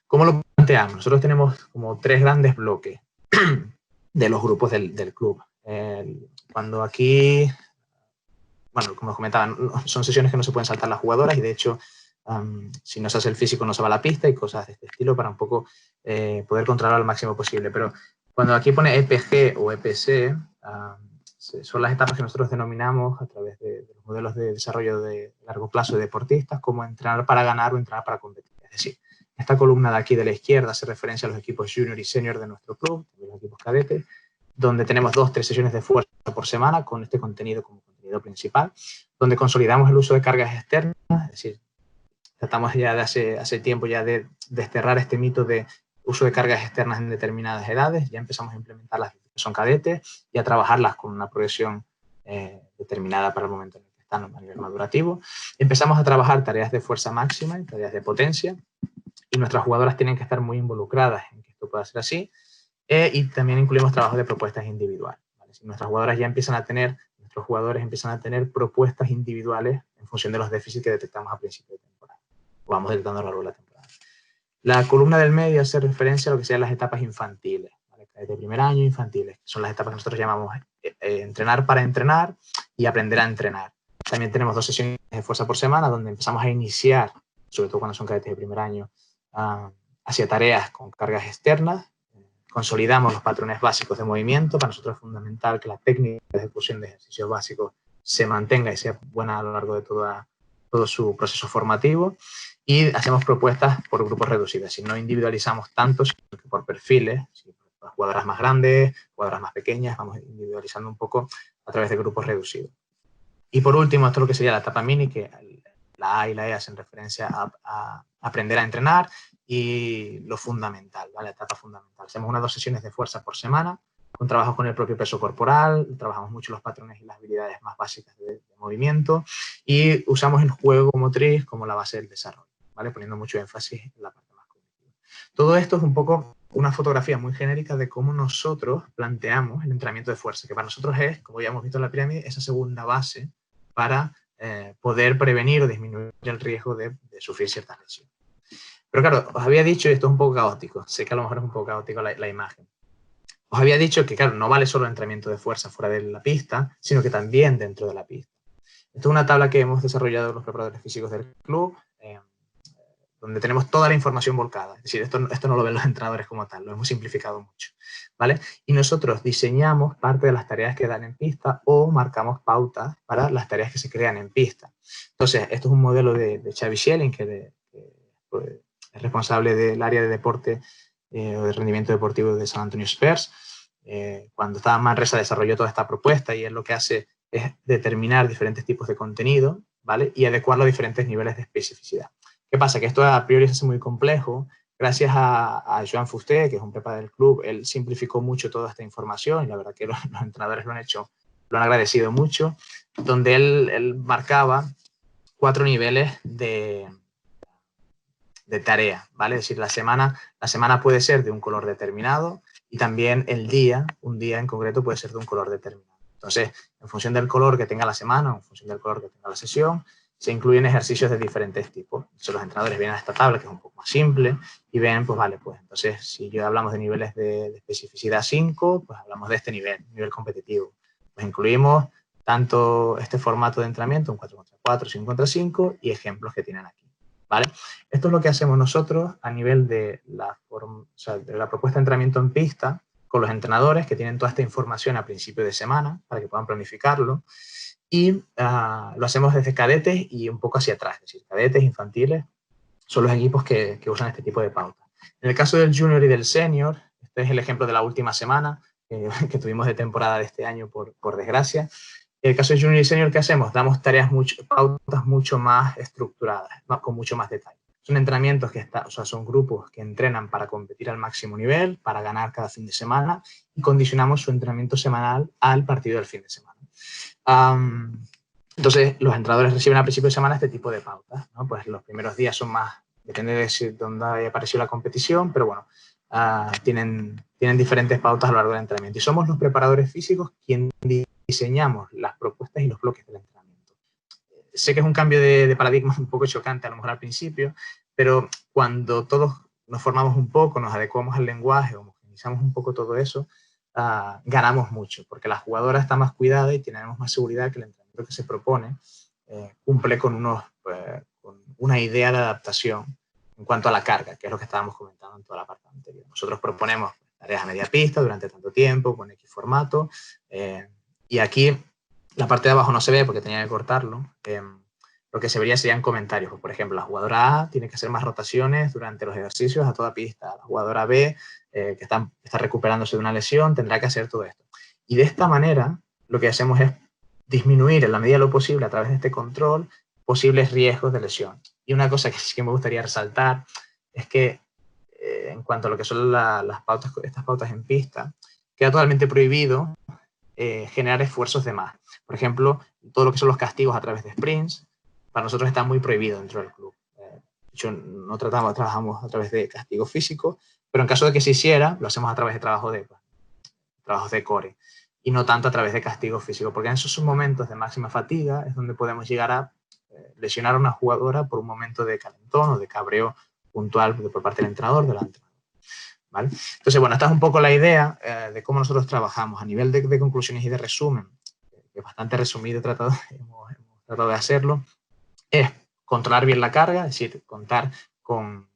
Speaker 2: ¿Cómo lo planteamos? Nosotros tenemos como 3 grandes bloques de los grupos del club. Cuando aquí, bueno, como os comentaba, son sesiones que no se pueden saltar las jugadoras y de hecho, si no se hace el físico no se va a la pista y cosas de este estilo para un poco poder controlar al máximo posible. Pero cuando aquí pone EPG o EPC, son las etapas que nosotros denominamos a través de los modelos de desarrollo de largo plazo de deportistas como entrenar para ganar o entrenar para competir. Es decir, esta columna de aquí de la izquierda hace referencia a los equipos junior y senior de nuestro club, los equipos cadetes, donde tenemos 2-3 sesiones de fuerza por semana con este contenido como contenido principal, donde consolidamos el uso de cargas externas, es decir, tratamos ya de hace tiempo ya de desterrar este mito de uso de cargas externas en determinadas edades, ya empezamos a implementarlas que son cadetes y a trabajarlas con una progresión determinada para el momento en el que están a nivel madurativo. Empezamos a trabajar tareas de fuerza máxima y tareas de potencia, y nuestras jugadoras tienen que estar muy involucradas en que esto pueda ser así, y también incluimos trabajo de propuestas individuales, ¿vale? Si nuestras jugadoras ya empiezan a tener, nuestros jugadores empiezan a tener propuestas individuales en función de los déficits que detectamos a principio de temporada, o vamos detectando a lo largo de la temporada. La columna del medio hace referencia a lo que sean las etapas infantiles, ¿vale? De primer año, infantiles, que son las etapas que nosotros llamamos entrenar para entrenar y aprender a entrenar. También tenemos 2 sesiones de fuerza por semana donde empezamos a iniciar, sobre todo cuando son cadetes de primer año, hacia tareas con cargas externas. Consolidamos los patrones básicos de movimiento. Para nosotros es fundamental que la técnica de ejecución de ejercicios básicos se mantenga y sea buena a lo largo de todo su proceso formativo. Y hacemos propuestas por grupos reducidos. Si no individualizamos tanto, sino que por perfiles, si por jugadoras más grandes, jugadoras más pequeñas, vamos individualizando un poco a través de grupos reducidos. Y por último, esto es lo que sería la etapa mini, que la A y la E hacen referencia a aprender a entrenar y lo fundamental, ¿vale? La etapa fundamental. Hacemos 1 o 2 sesiones de fuerza por semana, con trabajo con el propio peso corporal, trabajamos mucho los patrones y las habilidades más básicas de movimiento y usamos el juego motriz como la base del desarrollo, ¿vale? Poniendo mucho énfasis en la parte más cognitiva. Todo esto es un poco una fotografía muy genérica de cómo nosotros planteamos el entrenamiento de fuerza, que para nosotros es, como ya hemos visto en la pirámide, esa segunda base para poder prevenir o disminuir el riesgo de sufrir ciertas lesiones. Pero claro, os había dicho, y esto es un poco caótico, sé que a lo mejor es un poco caótico la imagen, os había dicho que claro, no vale solo el entrenamiento de fuerza fuera de la pista, sino que también dentro de la pista. Esto es una tabla que hemos desarrollado los preparadores físicos del club, donde tenemos toda la información volcada. Es decir, esto no lo ven los entrenadores como tal, lo hemos simplificado mucho, ¿vale? Y nosotros diseñamos parte de las tareas que dan en pista o marcamos pautas para las tareas que se crean en pista. Entonces, esto es un modelo de Xavi Schelling, que es responsable del área de deporte o de rendimiento deportivo de San Antonio Spurs. Cuando estaba en Manresa desarrolló toda esta propuesta y él lo que hace es determinar diferentes tipos de contenido, ¿vale? Y adecuarlo a diferentes niveles de especificidad. ¿Qué pasa? Que esto a priori se hace muy complejo. Gracias a Joan Fuster, que es un prepa del club, él simplificó mucho toda esta información y la verdad que los entrenadores lo han agradecido mucho, donde él marcaba 4 niveles de tarea, ¿vale? Es decir, la semana puede ser de un color determinado y también un día en concreto puede ser de un color determinado. Entonces, en función del color que tenga la semana, en función del color que tenga la sesión, se incluyen ejercicios de diferentes tipos. Entonces, los entrenadores vienen a esta tabla, que es un poco más simple, y ven, pues vale, pues entonces, si yo hablamos de niveles de especificidad 5, pues hablamos de este nivel competitivo. Pues incluimos tanto este formato de entrenamiento, un 4 contra 4, 5 contra 5, y ejemplos que tienen aquí, ¿vale? Esto es lo que hacemos nosotros a nivel de la propuesta de entrenamiento en pista, con los entrenadores que tienen toda esta información a principio de semana para que puedan planificarlo. Y lo hacemos desde cadetes y un poco hacia atrás, es decir, cadetes, infantiles, son los equipos que usan este tipo de pautas. En el caso del junior y del senior, este es el ejemplo de la última semana que tuvimos de temporada de este año, por desgracia. En el caso de junior y senior, ¿qué hacemos? Damos pautas mucho más estructuradas, con mucho más detalle. Son entrenamientos son grupos que entrenan para competir al máximo nivel, para ganar cada fin de semana, y condicionamos su entrenamiento semanal al partido del fin de semana. Entonces, los entrenadores reciben a principio de semana este tipo de pautas, ¿no? Pues los primeros días son más, depende de dónde haya aparecido la competición, pero bueno, tienen diferentes pautas a lo largo del entrenamiento. Y somos los preparadores físicos quienes diseñamos las propuestas y los bloques del entrenamiento. Sé que es un cambio de paradigma un poco chocante a lo mejor al principio, pero cuando todos nos formamos un poco, nos adecuamos al lenguaje, homogeneizamos un poco todo eso, ganamos mucho, porque la jugadora está más cuidada y tenemos más seguridad que el entrenamiento que se propone cumple con una idea de adaptación en cuanto a la carga, que es lo que estábamos comentando en toda la parte anterior. Nosotros proponemos tareas a media pista durante tanto tiempo, con X formato, y aquí la parte de abajo no se ve porque tenía que cortarlo. Lo que se vería serían comentarios. Pues, por ejemplo, la jugadora A tiene que hacer más rotaciones durante los ejercicios a toda pista. La jugadora B, que está recuperándose de una lesión, tendrá que hacer todo esto. Y de esta manera, lo que hacemos es disminuir en la medida de lo posible, a través de este control, posibles riesgos de lesión. Y una cosa que sí que me gustaría resaltar es que, en cuanto a lo que son estas pautas en pista, queda totalmente prohibido generar esfuerzos de más. Por ejemplo, todo lo que son los castigos a través de sprints, para nosotros está muy prohibido dentro del club. De hecho, no trabajamos a través de castigo físico, pero en caso de que se hiciera, lo hacemos a través de trabajos de core y no tanto a través de castigo físico, porque en esos momentos de máxima fatiga es donde podemos llegar a lesionar a una jugadora por un momento de calentón o de cabreo puntual por parte del entrenador, ¿vale? Entonces, bueno, esta es un poco la idea de cómo nosotros trabajamos a nivel de conclusiones y de resumen, que es bastante resumido, hemos tratado de hacerlo. Es controlar bien la carga, es decir, contar con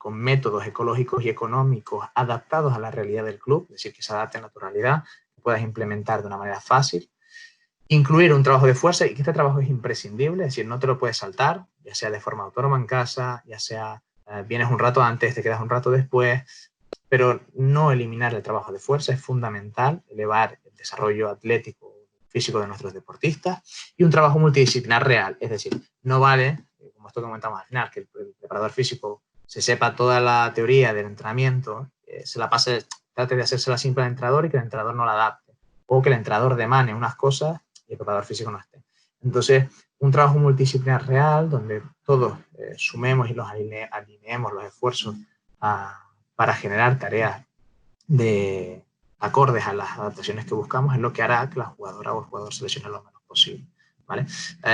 Speaker 2: métodos ecológicos y económicos adaptados a la realidad del club, es decir, que se adapten a tu realidad, que puedas implementar de una manera fácil. Incluir un trabajo de fuerza, y que este trabajo es imprescindible, es decir, no te lo puedes saltar, ya sea de forma autónoma en casa, ya sea vienes un rato antes, te quedas un rato después, pero no eliminar el trabajo de fuerza es fundamental, elevar el desarrollo atlético físico de nuestros deportistas, y un trabajo multidisciplinar real, es decir, no vale, como esto que comentamos al final, que el preparador físico se sepa toda la teoría del entrenamiento, trate de hacérsela simple al entrenador y que el entrenador no la adapte, o que el entrenador demane unas cosas y el preparador físico no esté. Entonces, un trabajo multidisciplinar real, donde todos sumemos y alineemos los esfuerzos para generar tareas acordes a las adaptaciones que buscamos, es lo que hará que la jugadora o el jugador se lesione lo menos posible, ¿vale?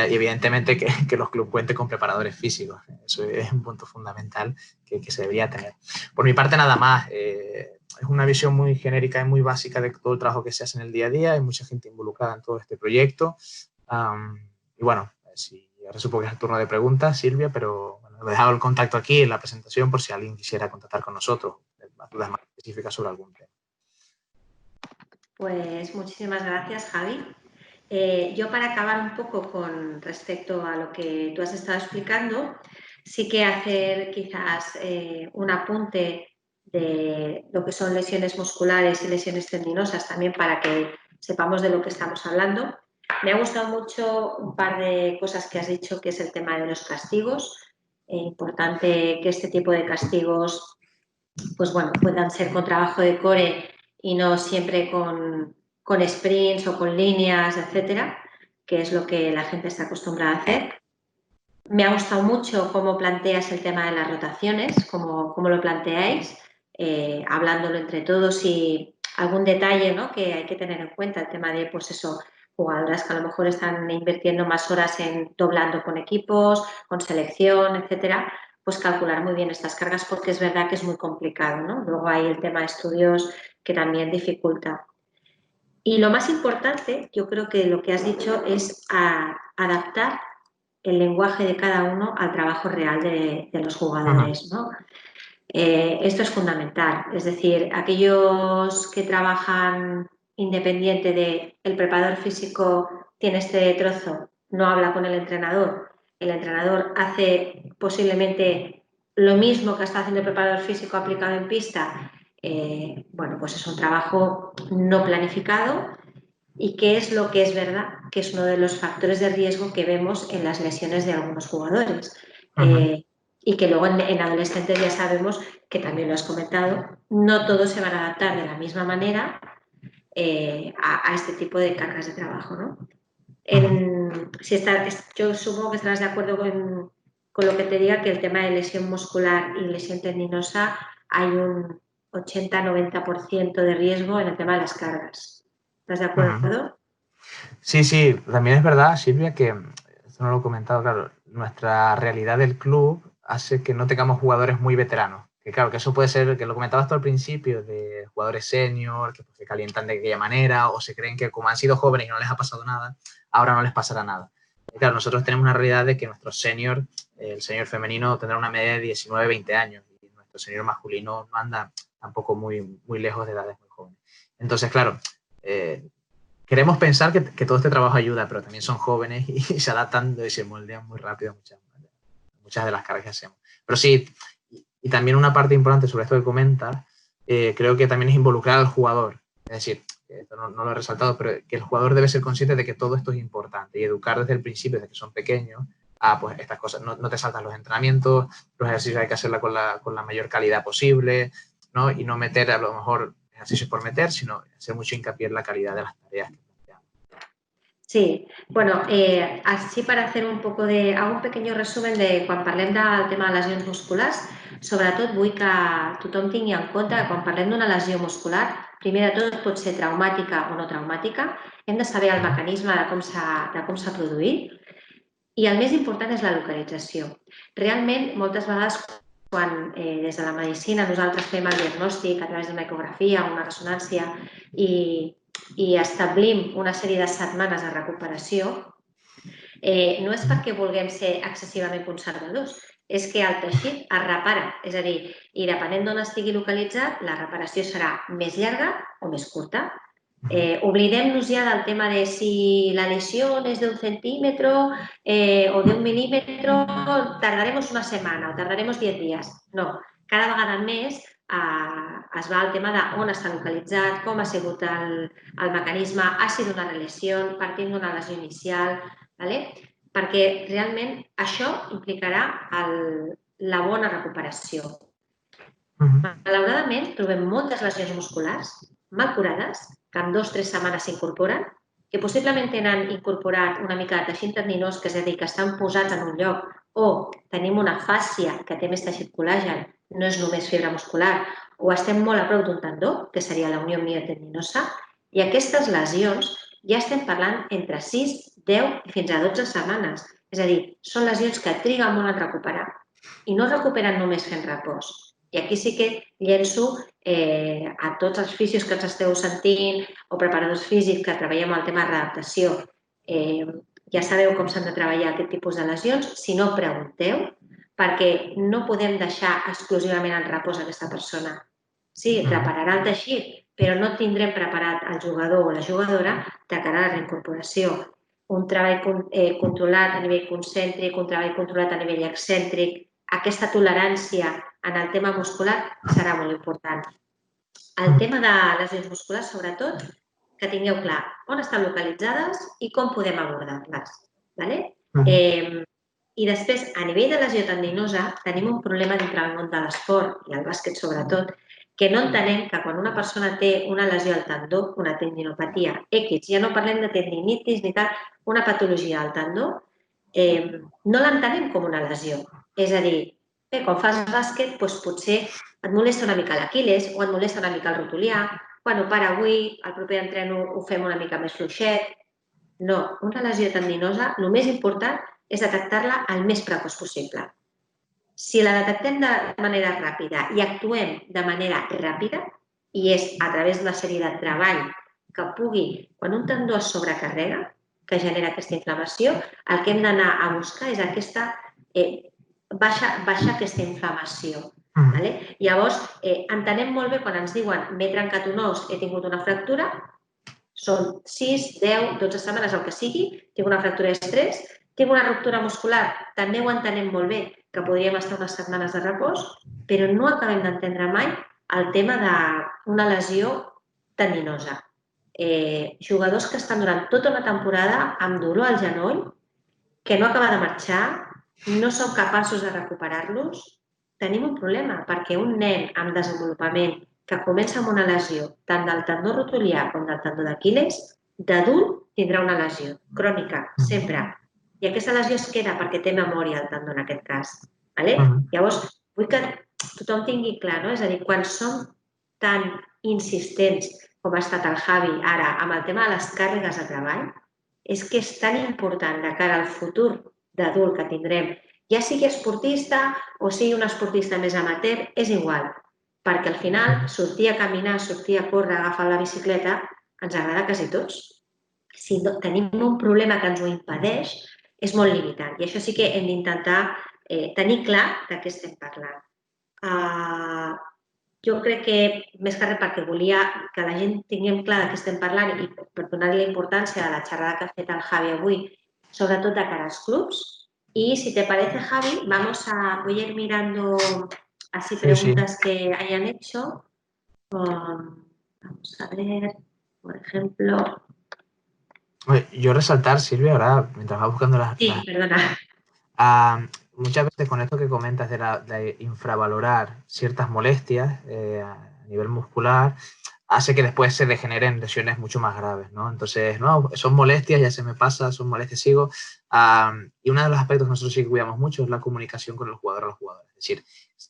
Speaker 2: Y evidentemente que los clubes cuenten con preparadores físicos. Eso es un punto fundamental que se debería tener. Por mi parte, nada más. Es una visión muy genérica y muy básica de todo el trabajo que se hace en el día a día. Hay mucha gente involucrada en todo este proyecto. Y bueno, ahora supongo que es el turno de preguntas, Silvia, pero bueno, he dejado el contacto aquí en la presentación por si alguien quisiera contactar con nosotros, dudas más específicas sobre algún tema.
Speaker 1: Pues muchísimas gracias, Javi. Yo, para acabar un poco con respecto a lo que tú has estado explicando, sí que hacer quizás un apunte de lo que son lesiones musculares y lesiones tendinosas, también para que sepamos de lo que estamos hablando. Me ha gustado mucho un par de cosas que has dicho, que es el tema de los castigos. Importante que este tipo de castigos, pues bueno, puedan ser con trabajo de core y no siempre con sprints o con líneas, etcétera, que es lo que la gente está acostumbrada a hacer. Me ha gustado mucho cómo planteas el tema de las rotaciones, cómo lo planteáis, hablándolo entre todos, y algún detalle, ¿no?, que hay que tener en cuenta, el tema de, pues eso, jugadoras que a lo mejor están invirtiendo más horas en doblando con equipos, con selección, etcétera, pues calcular muy bien estas cargas, porque es verdad que es muy complicado, ¿no? Luego hay el tema de estudios que también dificulta. Y lo más importante, yo creo que lo que has dicho es adaptar el lenguaje de cada uno al trabajo real de los jugadores, ¿no? Esto es fundamental. Es decir, aquellos que trabajan independiente de el preparador físico tiene este trozo, no habla con el entrenador hace posiblemente lo mismo que está haciendo el preparador físico aplicado en pista, bueno, pues es un trabajo no planificado y que es lo que es verdad, que es uno de los factores de riesgo que vemos en las lesiones de algunos jugadores. Y que luego en adolescentes ya sabemos, que también lo has comentado, no todos se van a adaptar de la misma manera a este tipo de cargas de trabajo, ¿no? Yo supongo que estarás de acuerdo con lo que te diga, que el tema de lesión muscular y lesión tendinosa hay un 80-90% de riesgo en el tema de las cargas. ¿Estás de acuerdo?
Speaker 2: Sí, sí, también es verdad, Silvia, que esto no lo he comentado, claro, nuestra realidad del club hace que no tengamos jugadores muy veteranos. Que claro, que eso puede ser, que lo comentabas tú al principio, de jugadores senior, que se calientan de aquella manera, o se creen que como han sido jóvenes y no les ha pasado nada, ahora no les pasará nada. Y claro, nosotros tenemos una realidad de que nuestro senior, el senior femenino, tendrá una media de 19-20 años, y nuestro senior masculino no anda tampoco muy lejos de edades muy jóvenes. Entonces, claro, queremos pensar que todo este trabajo ayuda, pero también son jóvenes y se adaptan y se moldean muy rápido a muchas de las cargas que hacemos. Pero sí, y también una parte importante sobre esto que comentas, creo que también es involucrar al jugador. Es decir, esto no lo he resaltado, pero que el jugador debe ser consciente de que todo esto es importante y educar desde el principio, desde que son pequeños, pues estas cosas. No te saltas los entrenamientos, los ejercicios hay que hacerla con la mayor calidad posible, ¿no? Y no meter a lo mejor ejercicios por meter, sino hacer mucho hincapié en la calidad de las tareas que planteamos.
Speaker 1: Sí, bueno, així per a fer un hago un pequeño resumen de quan parlem del tema de lesions musculars, sobretot vull que tothom tingui en compte que quan parlem d'una lesió muscular, primer de tot pot ser traumàtica o no traumàtica, hem de saber el mecanisme de com s'ha produït i el més important és la localització. Realment, moltes vegades, quan des de la medicina nosaltres fem el diagnòstic a través d'una ecografia o una ressonància i establim una sèrie de setmanes de recuperació, no és perquè vulguem ser excessivament conservadors, és que el teixit es repara, és a dir, i depenent d'on estigui localitzat, la reparació serà més llarga o més curta. Oblidem-nos ja del tema de si la lesión es de 1 centímetro o de 1 milímetro, tardaremos una setmana o tardaremos 10 dies. No, cada vegada més es va al tema d'on està localitzat, com ha sigut el mecanisme, ha sigut una lesió, partint d'una lesió inicial, perquè realment això implicarà la bona recuperació. Malauradament, trobem moltes lesions musculars mal curades, que en 2 o 3 setmanes s'incorporen, que possiblement tenen incorporat una mica de teixit tendinós, que és a dir, que estan posats en un lloc, o tenim una fàscia que té més teixit col·làgen, no és només fibra muscular, o estem molt a prop d'un tendó, que seria la unió miotendinosa, i aquestes lesions ja estem parlant entre 6, 10 i fins a 12 setmanes. És a dir, són lesions que triguen molt en recuperar i no es recuperen només fent repòs. I aquí sí que llenço a tots els fisios que ens esteu sentint o preparadors físics que treballem el tema de readaptació. Ja sabeu com s'han de treballar aquest tipus de lesions. Si no, pregunteu, perquè no podem deixar exclusivament en repòs aquesta persona. Sí, repararà el teixit, però no tindrem preparat el jugador o la jugadora de cara a la reincorporació. Un treball controlat a nivell concèntric, un treball controlat a nivell excèntric, aquesta tolerància en el tema muscular serà molt important. El tema de lesions musculars, sobretot, que tingueu clar on estan localitzades i com podem abordar-les. I després, a nivell de lesió tendinosa, tenim un problema dintre del món de l'esport i el bàsquet sobretot, que no entenem que quan una persona té una lesió al tendó, una tendinopatia X, ja no parlem de tendinitis ni tal, una patologia al tendó, no l'entenem com una lesió. És a dir, quan fas bàsquet, potser et molesta una mica l'Aquil·les o et molesta una mica el rotulià. Bueno, para avui, el proper entreno ho fem una mica més fluixet. No, una lesió tendinosa, el més important és detectar-la el més precoç possible. Si la detectem de manera ràpida i actuem de manera ràpida, i és a través d'una sèrie de treball que pugui, quan un tendó es sobrecarrega, que genera aquesta inflamació, el que hem d'anar a buscar és baixar aquesta inflamació. Vale? Llavors, entenem molt bé quan ens diuen m'he trencat un os, he tingut una fractura, són 6, 10, 12 setmanes, el que sigui, tinc una fractura d'estrès, tinc una ruptura muscular, també ho entenem molt bé, que podríem estar unes setmanes de repòs, però no acabem d'entendre mai el tema d'una lesió tendinosa. Jugadors que estan durant tota una temporada amb dolor al genoll, que no acaba de marxar, no som capaços de recuperar-los, tenim un problema, perquè un nen amb desenvolupament que comença amb una lesió tant del tendó rotulià com del tendó d'Aquil·les, d'adult tindrà una lesió crònica, sempre. I aquesta lesió es queda perquè té memòria el tendó en aquest cas. Llavors, vull que tothom tingui clar, no? És a dir, quan som tan insistents com ha estat el Javi ara amb el tema de les càrregues de treball, és que és tan important de cara al futur d'adult que tindrem, ja sigui esportista o sigui un esportista més amateur, és igual, perquè al final sortir a caminar, sortir a córrer, agafar la bicicleta, ens agrada quasi tots. Si tenim un problema que ens ho impedeix, és molt limitant. I això sí que hem d'intentar tenir clar de què estem parlant. Jo crec que, més que res, perquè volia que la gent tinguem clar de què estem parlant i per donar-li la importància de la xerrada que ha fet el Javi avui, sobretot de cara als clubs. Y si te parece, Javi, voy a ir mirando así preguntas que hayan hecho. Vamos a ver, por ejemplo.
Speaker 2: Yo resaltar, Silvia, ahora, mientras vas buscando las...
Speaker 1: Sí, perdona.
Speaker 2: Muchas veces con esto que comentas de infravalorar ciertas molestias a nivel muscular, hace que después se degeneren lesiones mucho más graves, ¿no? Entonces, no, son molestias, ya se me pasa, son molestias, sigo. Y uno de los aspectos que nosotros sí cuidamos mucho es la comunicación con el jugador a los jugadores. Es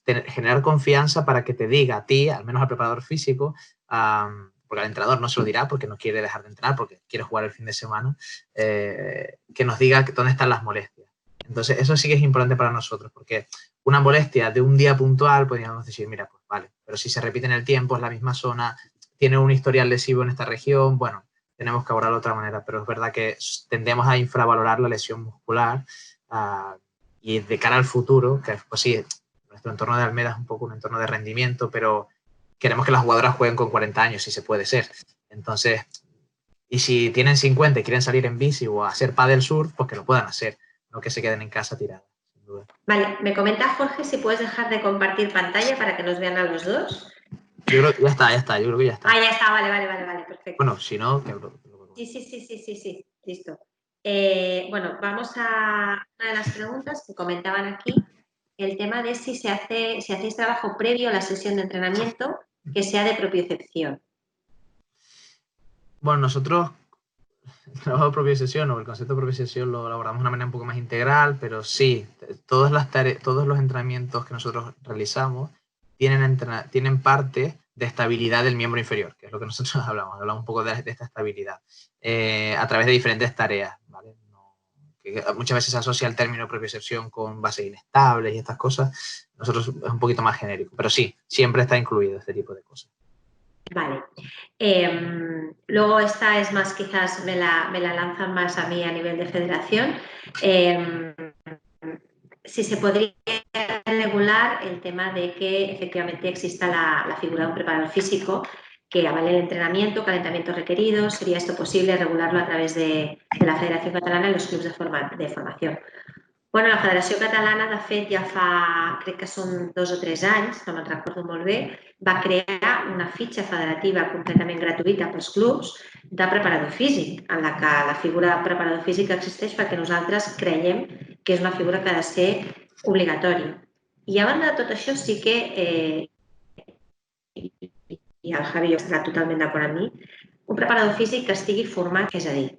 Speaker 2: decir, generar confianza para que te diga a ti, al menos al preparador físico, porque al entrenador no se lo dirá porque no quiere dejar de entrenar, porque quiere jugar el fin de semana, que nos diga dónde están las molestias. Entonces, eso sí que es importante para nosotros, porque una molestia de un día puntual, podríamos decir, mira, pues vale, pero si se repite en el tiempo, es la misma zona, tiene un historial lesivo en esta región, bueno, tenemos que abordarlo de otra manera, pero es verdad que tendemos a infravalorar la lesión muscular y de cara al futuro, que pues sí, nuestro entorno de Almeda es un poco un entorno de rendimiento, pero queremos que las jugadoras jueguen con 40 años, si se puede ser. Entonces, y si tienen 50 y quieren salir en bici o a hacer pádel surf, pues que lo puedan hacer, no que se queden en casa tiradas, sin duda.
Speaker 1: Vale, me comenta Jorge si puedes dejar de compartir pantalla para que nos vean a los dos.
Speaker 2: Yo creo que ya está, yo creo que ya está.
Speaker 1: Ya está, vale, perfecto.
Speaker 2: Bueno, si no, que
Speaker 1: Sí, listo. Bueno, vamos a una de las preguntas que comentaban aquí, el tema de si hacéis trabajo previo a la sesión de entrenamiento que sea de propiocepción.
Speaker 2: Bueno, nosotros el trabajo de propiocepción o el concepto de propiocepción lo elaboramos de una manera un poco más integral, pero sí, todos los entrenamientos que nosotros realizamos tienen parte de estabilidad del miembro inferior, que es lo que nosotros hablamos un poco de esta estabilidad, a través de diferentes tareas, ¿vale? Que muchas veces se asocia el término propiocepción con bases inestables y estas cosas. Nosotros es un poquito más genérico, pero sí, siempre está incluido este tipo de cosas.
Speaker 1: Vale. Luego esta es más, quizás me la lanzan más a mí a nivel de federación. Si se podría regular el tema de que efectivamente exista la figura de un preparador físico que avale el entrenamiento, calentamientos requeridos. ¿Sería esto posible regularlo a través de la Federación Catalana y los clubs de formación? Bueno, la Federació Catalana, de fet, ja fa, crec que són 2 o 3 anys, no me'n recordo molt bé, va crear una fitxa federativa completament gratuïta pels clubs de preparador físic, en la que la figura de preparador físic existeix perquè nosaltres creiem que és una figura que ha de ser obligatòria. I a banda de tot això sí que, i el Javi estarà totalment d'acord amb mi, un preparador físic que estigui format, és a dir,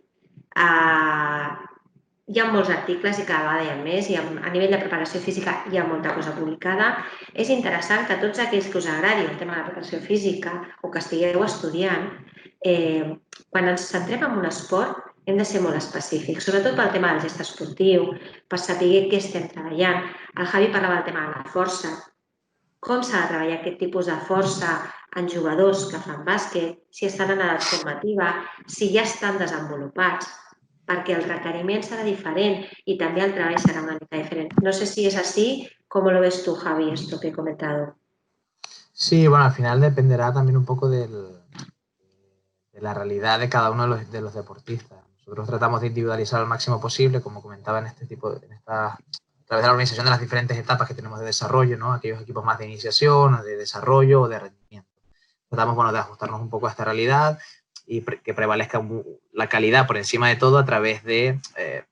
Speaker 1: hi ha molts articles i cada vegada hi ha més, i a nivell de preparació física hi ha molta cosa publicada. És interessant que tots aquells que us agradi el tema de la preparació física o que estigueu estudiant, quan ens centrem en un esport hem de ser molt específics, sobretot pel tema del gest esportiu, per saber què estem treballant. El Javi parlava del tema de la força, com s'ha de treballar aquest tipus de força en jugadors que fan bàsquet, si estan en edat formativa, si ja estan desenvolupats, perquè el requeriment serà diferent y también el treball serà una mica diferent. No sé si es así, ¿cómo lo ves tú, Javi, esto que he comentado?
Speaker 2: Sí, bueno, al final dependerá también un poco de la realidad de cada uno de los deportistas. Nosotros tratamos de individualizar al máximo posible, como comentaba en este tipo, a través de la organización de las diferentes etapas que tenemos de desarrollo, ¿no? Aquellos equipos más de iniciación, o de desarrollo o de rendimiento. Tratamos, bueno, de ajustarnos un poco a esta realidad y que prevalezca la calidad por encima de todo a través de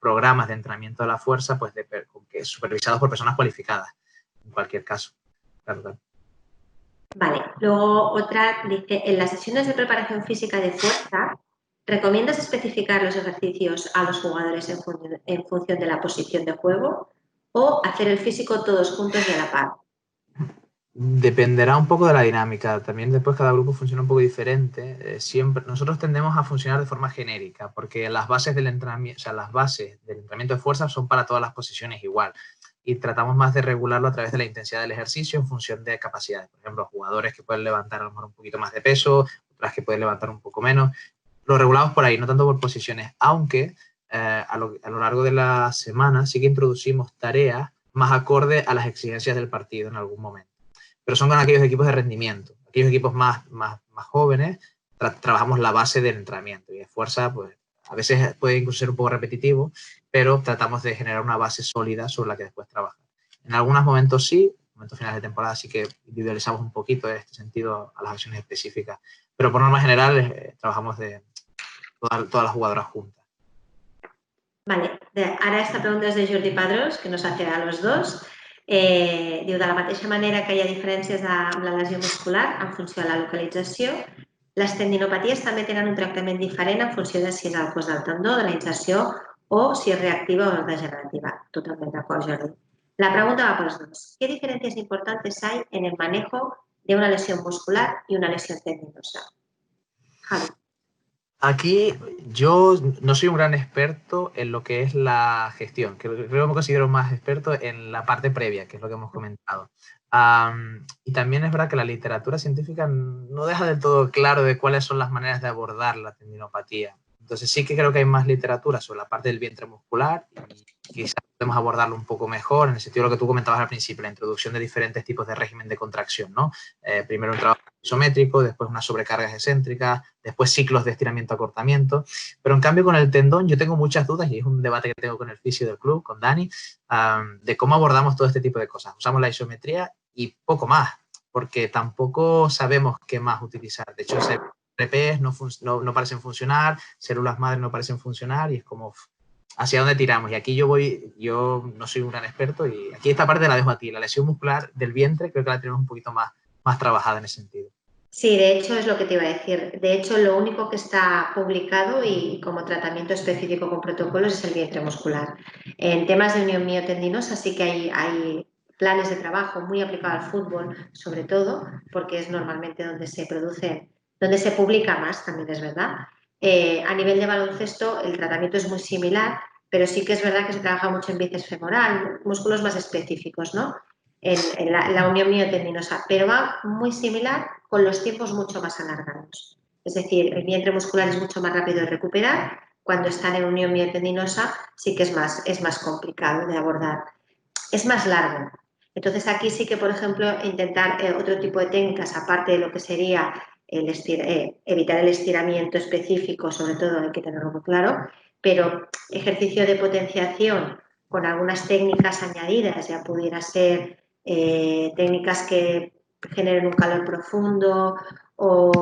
Speaker 2: programas de entrenamiento de la fuerza, pues supervisados por personas cualificadas, en cualquier caso. Claro, claro.
Speaker 1: Vale, luego otra dice, en las sesiones de preparación física de fuerza, ¿recomiendas especificar los ejercicios a los jugadores en función de la posición de juego o hacer el físico todos juntos y a la par?
Speaker 2: Dependerá un poco de la dinámica. También después cada grupo funciona un poco diferente. Nosotros tendemos a funcionar de forma genérica, porque las bases del entrenamiento, o sea, las bases del entrenamiento de fuerza son para todas las posiciones igual. Y tratamos más de regularlo a través de la intensidad del ejercicio en función de capacidades. Por ejemplo, jugadores que pueden levantar a lo mejor un poquito más de peso, otras que pueden levantar un poco menos. Lo regulamos por ahí, no tanto por posiciones, aunque a lo largo de la semana sí que introducimos tareas más acorde a las exigencias del partido en algún momento, pero son con aquellos equipos de rendimiento. Aquellos equipos más jóvenes, trabajamos la base del entrenamiento y de fuerza, pues a veces puede incluso ser un poco repetitivo, pero tratamos de generar una base sólida sobre la que después trabajar. En algunos momentos sí, en momentos finales de temporada sí que individualizamos un poquito en este sentido a las acciones específicas, pero por norma general trabajamos de todas las jugadoras juntas.
Speaker 1: Vale, ara esta pregunta és de Jordi Padrós, que nos hace a los dos. Diu, de la mateixa manera que hi ha diferències amb la lesió muscular en funció de la localització, les tendinopaties també tenen un tractament diferent en funció de si és el cos del tendó, de la inserció o si és reactiva o degenerativa. Totalment d'acord, Jordi. La pregunta va pels dos. ¿Qué diferencias importantes hay en el manejo de una lesión muscular y una lesión tendinosa? Javi.
Speaker 2: Aquí yo no soy un gran experto en lo que es la gestión, creo que me considero más experto en la parte previa, que es lo que hemos comentado. Y también es verdad que la literatura científica no deja del todo claro de cuáles son las maneras de abordar la tendinopatía. Entonces sí que creo que hay más literatura sobre la parte del vientre muscular y quizás podemos abordarlo un poco mejor en el sentido de lo que tú comentabas al principio, la introducción de diferentes tipos de régimen de contracción, ¿no? Primero un trabajo isométrico, después unas sobrecargas excéntricas, después ciclos de estiramiento-acortamiento. Pero en cambio con el tendón yo tengo muchas dudas y es un debate que tengo con el fisio del club, con Dani, de cómo abordamos todo este tipo de cosas. Usamos la isometría y poco más, porque tampoco sabemos qué más utilizar. De hecho, RPs no parecen funcionar, células madres no parecen funcionar y es como hacia dónde tiramos. Y aquí yo no soy un gran experto y aquí esta parte la dejo a ti. La lesión muscular del vientre creo que la tenemos un poquito más trabajada en ese sentido.
Speaker 1: Sí, de hecho es lo que te iba a decir. De hecho, lo único que está publicado y como tratamiento específico con protocolos es el vientre muscular. En temas de unión miotendinosa sí que hay planes de trabajo muy aplicados al fútbol, sobre todo, porque es normalmente donde se produce, donde se publica más, también es verdad. A nivel de baloncesto el tratamiento es muy similar, pero sí que es verdad que se trabaja mucho en bíceps femoral, músculos más específicos, ¿no? En la unión miotendinosa, pero va muy similar con los tiempos mucho más alargados. Es decir, el vientre muscular es mucho más rápido de recuperar, cuando están en unión miotendinosa sí que es más complicado de abordar. Es más largo. Entonces aquí sí que, por ejemplo, intentar otro tipo de técnicas, aparte de lo que sería evitar el estiramiento específico, sobre todo hay que tenerlo muy claro, pero ejercicio de potenciación con algunas técnicas añadidas, ya pudiera ser técnicas que generen un calor profundo o,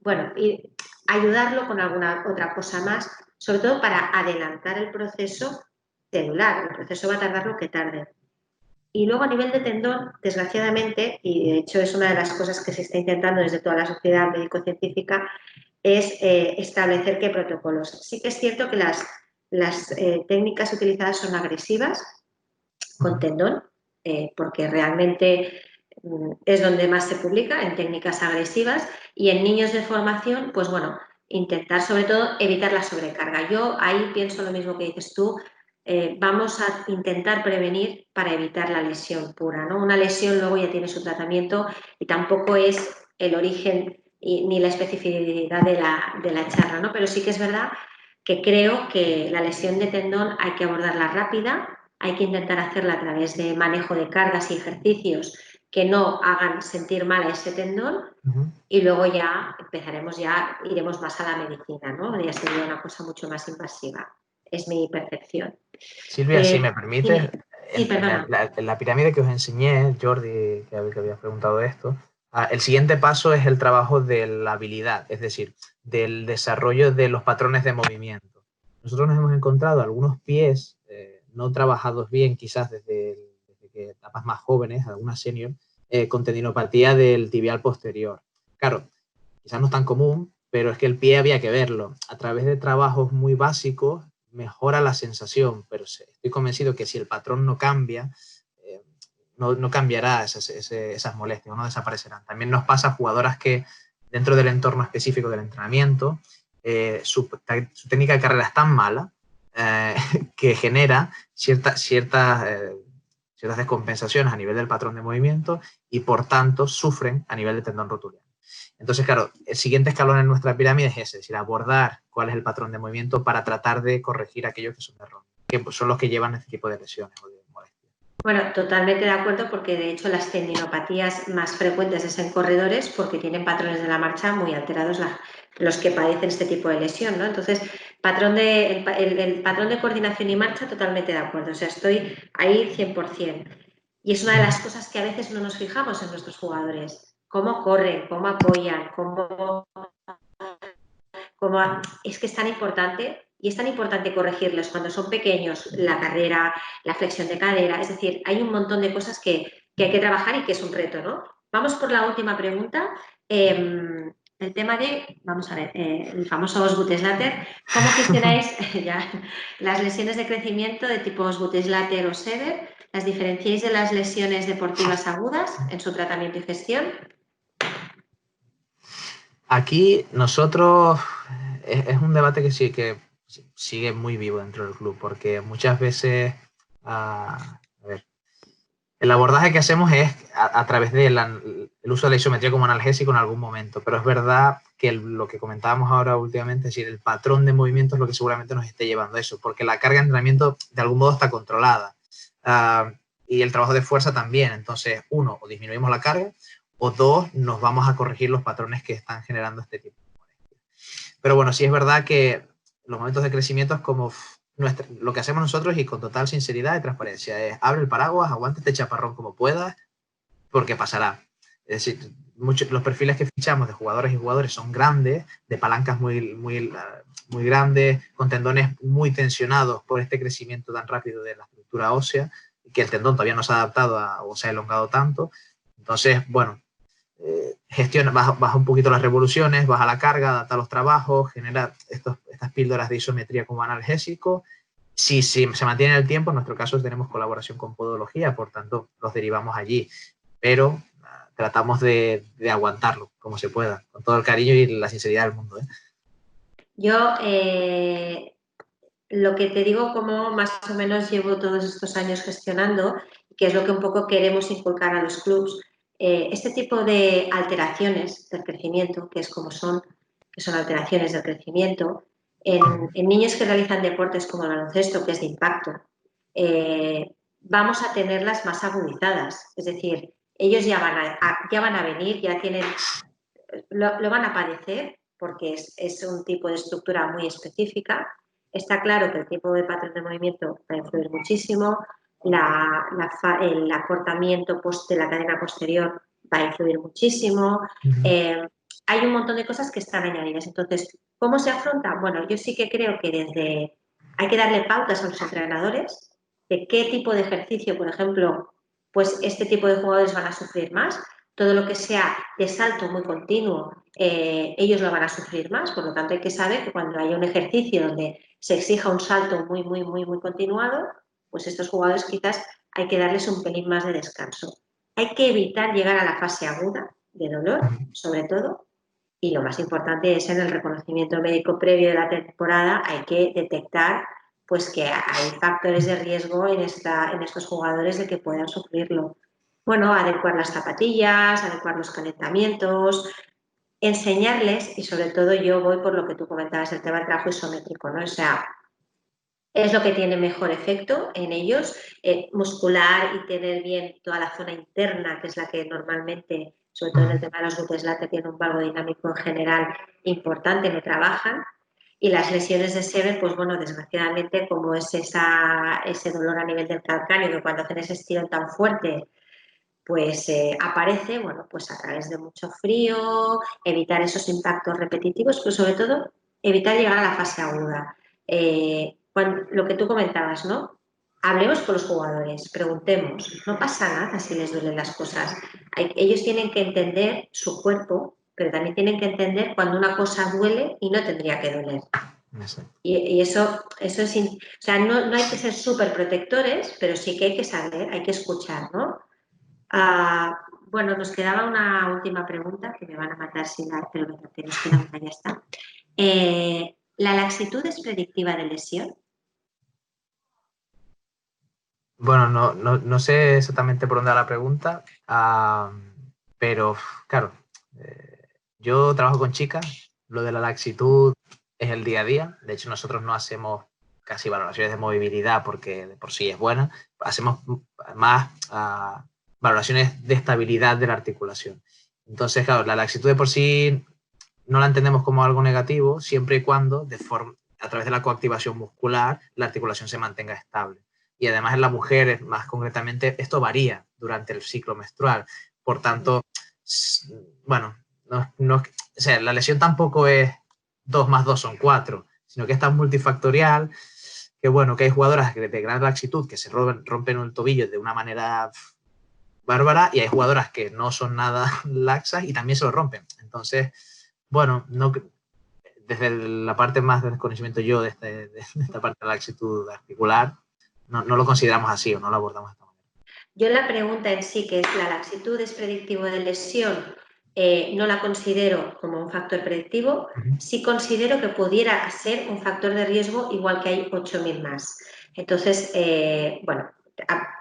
Speaker 1: bueno, y ayudarlo con alguna otra cosa más, sobre todo para adelantar el proceso celular. El proceso va a tardar lo que tarde. Y luego a nivel de tendón, desgraciadamente, y de hecho es una de las cosas que se está intentando desde toda la sociedad médico-científica, es establecer qué protocolos. Sí que es cierto que las técnicas utilizadas son agresivas con tendón, porque realmente es donde más se publica, en técnicas agresivas, y en niños de formación, pues bueno, intentar sobre todo evitar la sobrecarga. Yo ahí pienso lo mismo que dices tú, vamos a intentar prevenir para evitar la lesión pura, ¿no? Una lesión luego ya tiene su tratamiento y tampoco es el origen ni la especificidad de la charla, ¿no? Pero sí que es verdad que creo que la lesión de tendón hay que abordarla rápida, hay que intentar hacerla a través de manejo de cargas y ejercicios que no hagan sentir mal a ese tendón y luego ya iremos más a la medicina, ¿no? Ya sería una cosa mucho más invasiva. Es mi percepción.
Speaker 2: Silvia, si me permites,
Speaker 1: Dime. Sí, perdona.
Speaker 2: en la pirámide que os enseñé, Jordi, que habías preguntado esto, el siguiente paso es el trabajo de la habilidad, es decir, del desarrollo de los patrones de movimiento. Nosotros nos hemos encontrado algunos pies no trabajados bien, quizás desde que etapas más jóvenes, algunas senior, con tendinopatía del tibial posterior. Claro, quizás no es tan común, pero es que el pie había que verlo. A través de trabajos muy básicos mejora la sensación, pero estoy convencido que si el patrón no cambia, no cambiará esas molestias, no desaparecerán. También nos pasa a jugadoras que dentro del entorno específico del entrenamiento, su técnica de carrera es tan mala que genera ciertas descompensaciones a nivel del patrón de movimiento y por tanto sufren a nivel de tendón rotuliano. Entonces, claro, el siguiente escalón en nuestra pirámide es ese, es decir, abordar cuál es el patrón de movimiento para tratar de corregir aquellos que son errores, que son los que llevan este tipo de lesiones o de molestias.
Speaker 1: Bueno, totalmente de acuerdo, porque de hecho las tendinopatías más frecuentes es en corredores porque tienen patrones de la marcha muy alterados los que padecen este tipo de lesión, ¿no? Entonces, el patrón de coordinación y marcha, totalmente de acuerdo, o sea, estoy ahí 100%. Y es una de las cosas que a veces no nos fijamos en nuestros jugadores, cómo corren, cómo apoyan, es que es tan importante y es tan importante corregirlos cuando son pequeños, la carrera, la flexión de cadera, es decir, hay un montón de cosas que hay que trabajar y que es un reto, ¿no? Vamos por la última pregunta. El tema de, vamos a ver, el famoso Osgood-Schlatter, ¿cómo gestionáis las lesiones de crecimiento de tipo Osgood-Schlatter o Sever? ¿Las diferenciáis de las lesiones deportivas agudas en su tratamiento y gestión?
Speaker 2: Aquí nosotros, es un debate que sigue muy vivo dentro del club, porque muchas veces, a ver, el abordaje que hacemos es a través del uso de la isometría como analgésico en algún momento, pero es verdad que lo que comentábamos ahora últimamente, es decir, el patrón de movimiento es lo que seguramente nos esté llevando a eso, porque la carga de entrenamiento de algún modo está controlada y el trabajo de fuerza también. Entonces, uno, o disminuimos la carga, o dos, nos vamos a corregir los patrones que están generando este tipo de molestias. Pero bueno, sí es verdad que los momentos de crecimiento es como lo que hacemos nosotros, y con total sinceridad y transparencia, es abre el paraguas, aguanta este chaparrón como puedas, porque pasará. Es decir, los perfiles que fichamos de jugadores y jugadores son grandes, de palancas muy grandes, con tendones muy tensionados por este crecimiento tan rápido de la estructura ósea, que el tendón todavía no se ha adaptado o se ha elongado tanto. Entonces, bueno, baja un poquito las revoluciones, baja la carga, adapta los trabajos, genera estas píldoras de isometría como analgésico. Si se mantiene en el tiempo, en nuestro caso tenemos colaboración con podología, por tanto los derivamos allí, pero tratamos de aguantarlo como se pueda, con todo el cariño y la sinceridad del mundo.
Speaker 1: Yo lo que te digo, como más o menos llevo todos estos años gestionando, que es lo que un poco queremos inculcar a los clubs, este tipo de alteraciones del crecimiento, que son alteraciones del crecimiento, en niños que realizan deportes como el baloncesto, que es de impacto, vamos a tenerlas más agudizadas. Es decir, ellos ya van a venir, lo van a padecer porque es un tipo de estructura muy específica. Está claro que el tipo de patrón de movimiento va a influir muchísimo, el acortamiento de la cadena posterior va a influir muchísimo. Hay un montón de cosas que están añadidas. Entonces, ¿cómo se afronta? Bueno, yo sí que creo que hay que darle pautas a los entrenadores de qué tipo de ejercicio, por ejemplo, pues este tipo de jugadores van a sufrir más. Todo lo que sea de salto muy continuo, ellos lo van a sufrir más. Por lo tanto, hay que saber que cuando haya un ejercicio donde se exija un salto muy continuado, pues estos jugadores quizás hay que darles un pelín más de descanso. Hay que evitar llegar a la fase aguda de dolor, sobre todo, y lo más importante es en el reconocimiento médico previo de la temporada, hay que detectar pues que hay factores de riesgo en estos jugadores de que puedan sufrirlo. Bueno, adecuar las zapatillas, adecuar los calentamientos, enseñarles, y sobre todo yo voy por lo que tú comentabas, el tema del trabajo isométrico, ¿no? O sea, Es lo que tiene mejor efecto en ellos, muscular y tener bien toda la zona interna, que es la que normalmente, sobre todo en el tema de los glúteos láteres, tiene un valgo dinámico en general importante, me trabajan. Y las lesiones de Sever, pues bueno, desgraciadamente, como es ese dolor a nivel del calcáneo, que cuando hacen ese estirón tan fuerte, pues aparece, bueno, pues a través de mucho frío, evitar esos impactos repetitivos, pero sobre todo evitar llegar a la fase aguda. Lo que tú comentabas, ¿no? Hablemos con los jugadores, preguntemos, no pasa nada si les duelen las cosas. Ellos tienen que entender su cuerpo, pero también tienen que entender cuando una cosa duele y no tendría que doler. Y eso es, o sea, no hay que ser súper protectores, pero sí que hay que saber, hay que escuchar, ¿no? Bueno, nos quedaba una última pregunta que me van a matar sin dar, pero nos queda una, ya está. ¿La laxitud es predictiva de lesión?
Speaker 2: Bueno, no sé exactamente por dónde va la pregunta, pero claro, yo trabajo con chicas, lo de la laxitud es el día a día, de hecho nosotros no hacemos casi valoraciones de movilidad porque de por sí es buena, hacemos más valoraciones de estabilidad de la articulación. Entonces, claro, la laxitud de por sí no la entendemos como algo negativo siempre y cuando a través de la coactivación muscular la articulación se mantenga estable. Y además en las mujeres, más concretamente, esto varía durante el ciclo menstrual. Por tanto, bueno, o sea, la lesión tampoco es 2 más 2 son 4, sino que es tan multifactorial que, bueno, que hay jugadoras de gran laxitud que se rompen el tobillo de una manera bárbara y hay jugadoras que no son nada laxas y también se lo rompen. Entonces, bueno, desde la parte más de desconocimiento yo de esta parte de la laxitud articular, no lo consideramos así o no lo abordamos de esta manera.
Speaker 1: Yo la pregunta en sí, que es la laxitud es predictivo de lesión, no la considero como un factor predictivo, sí considero que pudiera ser un factor de riesgo igual que hay 8.000 más. Entonces, bueno,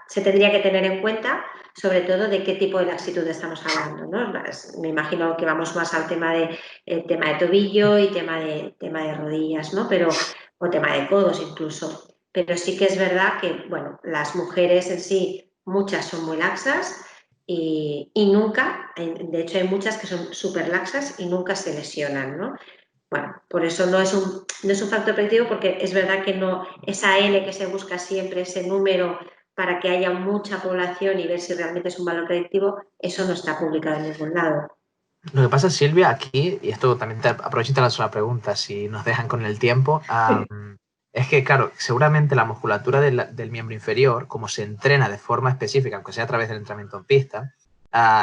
Speaker 1: se tendría que tener en cuenta sobre todo de qué tipo de laxitud estamos hablando, ¿no? Me imagino que vamos más al tema de tobillo y tema de rodillas, ¿no? O tema de codos incluso. Pero sí que es verdad que, bueno, las mujeres en sí, muchas son muy laxas y nunca, de hecho hay muchas que son súper laxas y nunca se lesionan, ¿no? Bueno, por eso no es un factor predictivo porque es verdad que no, esa N que se busca siempre, ese número para que haya mucha población y ver si realmente es un valor predictivo, eso no está publicado en ningún lado.
Speaker 2: Lo que pasa, Silvia, aquí, y esto también aprovecho y te lanzo la pregunta, si nos dejan con el tiempo, es que, claro, seguramente la musculatura del miembro inferior, como se entrena de forma específica, aunque sea a través del entrenamiento en pista,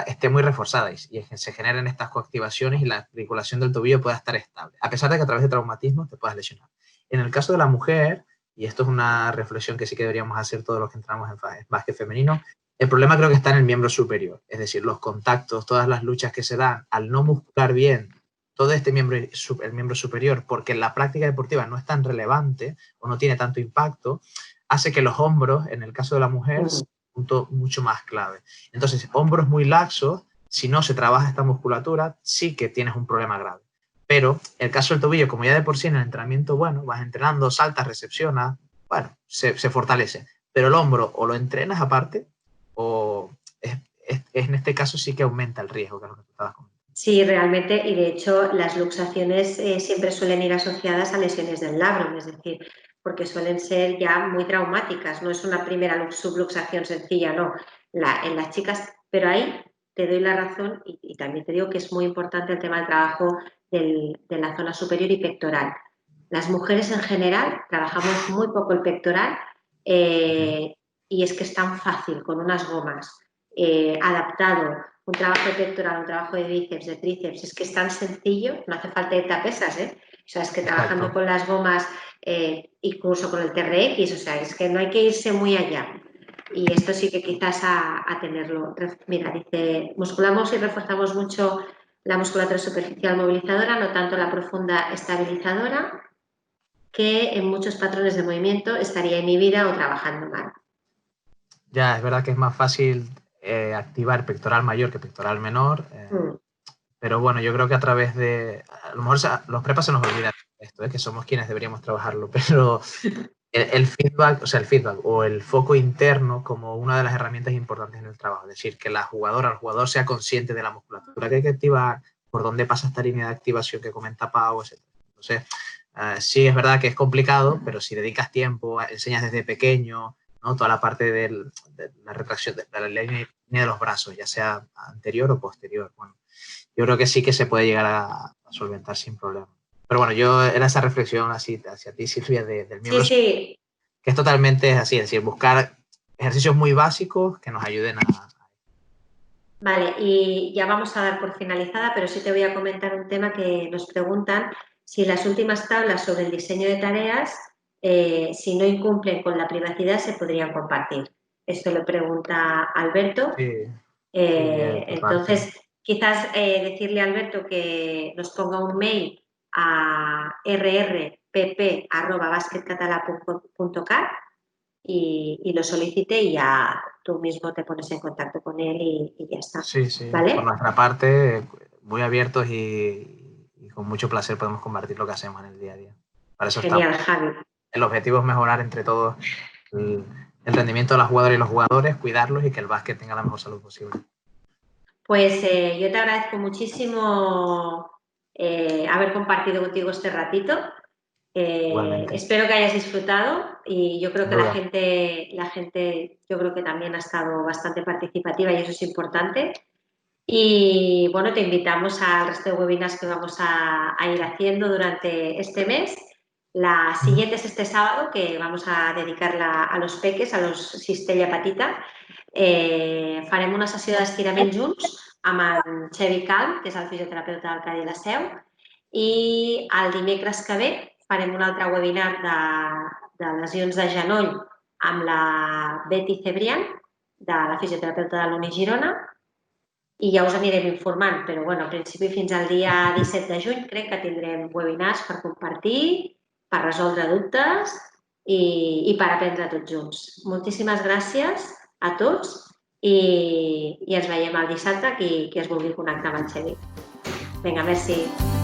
Speaker 2: esté muy reforzada y se generen estas coactivaciones y la articulación del tobillo pueda estar estable, a pesar de que a través de traumatismos te puedas lesionar. En el caso de la mujer, y esto es una reflexión que sí que deberíamos hacer todos los que entramos en básquet femenino, el problema creo que está en el miembro superior, es decir, los contactos, todas las luchas que se dan al no muscular bien todo este miembro, el miembro superior, porque en la práctica deportiva no es tan relevante o no tiene tanto impacto, hace que los hombros, en el caso de la mujer, sea un punto mucho más clave. Entonces, hombros muy laxos, si no se trabaja esta musculatura, sí que tienes un problema grave. Pero el caso del tobillo, como ya de por sí en el entrenamiento, bueno, vas entrenando, saltas, recepcionas, bueno, se fortalece. Pero el hombro o lo entrenas aparte, o en este caso sí que aumenta el riesgo, que es lo que tú estabas comentando.
Speaker 1: Sí, realmente, y de hecho las luxaciones siempre suelen ir asociadas a lesiones del labrum, es decir, porque suelen ser ya muy traumáticas, no es una primera subluxación sencilla, no, en las chicas, pero ahí te doy la razón y también te digo que es muy importante el tema del trabajo de la zona superior y pectoral. Las mujeres en general trabajamos muy poco el pectoral y es que es tan fácil con unas gomas adaptado un trabajo de pectoral, un trabajo de bíceps, de tríceps, es que es tan sencillo, no hace falta irte a pesas, ¿eh? O sea, es que trabajando
Speaker 2: Exacto.
Speaker 1: con las gomas, incluso con el TRX, o sea, es que no hay que irse muy allá. Y esto sí que quizás a tenerlo. Mira, dice, musculamos y reforzamos mucho la musculatura superficial movilizadora, no tanto la profunda estabilizadora, que en muchos patrones de movimiento estaría inhibida o trabajando mal.
Speaker 2: Ya, es verdad que es más fácil activar pectoral mayor que pectoral menor, pero bueno, yo creo que a través de... A lo mejor los prepas se nos olvida esto, que somos quienes deberíamos trabajarlo, pero el feedback, el feedback o el foco interno como una de las herramientas importantes en el trabajo. Es decir, que el jugador sea consciente de la musculatura que hay que activar, por dónde pasa esta línea de activación que comenta Pau, etc. Entonces, sí es verdad que es complicado, pero si dedicas tiempo, enseñas desde pequeño, ¿no? Toda la parte de la retracción, de la línea de los brazos, ya sea anterior o posterior. Bueno, yo creo que sí que se puede llegar a solventar sin problema. Pero bueno, yo era esa reflexión así hacia ti, Silvia, del
Speaker 1: Sí,
Speaker 2: miembro,
Speaker 1: sí.
Speaker 2: que es totalmente así, es decir, buscar ejercicios muy básicos que nos ayuden a...
Speaker 1: Vale, y ya vamos a dar por finalizada, pero sí te voy a comentar un tema que nos preguntan si las últimas tablas sobre el diseño de tareas, si no incumplen con la privacidad, se podrían compartir. Esto lo pregunta Alberto.
Speaker 2: Sí, sí, por parte.
Speaker 1: Entonces, quizás decirle a Alberto que nos ponga un mail a rrpp@basketcatala.cat y lo solicite y ya tú mismo te pones en contacto con él y ya está.
Speaker 2: Sí, sí. Por
Speaker 1: ¿Vale?
Speaker 2: nuestra parte, muy abiertos y con mucho placer podemos compartir lo que hacemos en el día a día. Para eso estamos.
Speaker 1: Genial, Javi.
Speaker 2: El objetivo es mejorar entre todos el rendimiento de las jugadoras y los jugadores, cuidarlos y que el básquet tenga la mejor salud posible.
Speaker 1: Pues yo te agradezco muchísimo haber compartido contigo este ratito.
Speaker 2: Igualmente.
Speaker 1: Espero que hayas disfrutado y yo creo
Speaker 2: Sin
Speaker 1: que
Speaker 2: duda.
Speaker 1: la gente yo creo que también ha estado bastante participativa y eso es importante. Y bueno, te invitamos al resto de webinars que vamos a ir haciendo durante este mes. La siguiente es este sábado, que vamos a dedicarla a los peques, a los cistella patita. Farem una sessió d'estirament junts amb en Xevi Calm, que és el fisioterapeuta del CADI La Seu, i el dimecres que ve farem un altre webinar de lesions de genoll amb la Betty Cebrián, de la fisioterapeuta de l'Uni Girona, i ja us anirem informant, però bueno, en principi fins al dia 17 de juny crec que tindrem webinars per compartir, per resoldre dubtes i per aprendre tots junts. Moltíssimes gràcies a tots i ens veiem el dissabte qui es vulgui connectar amb el Xevi. Vinga, merci.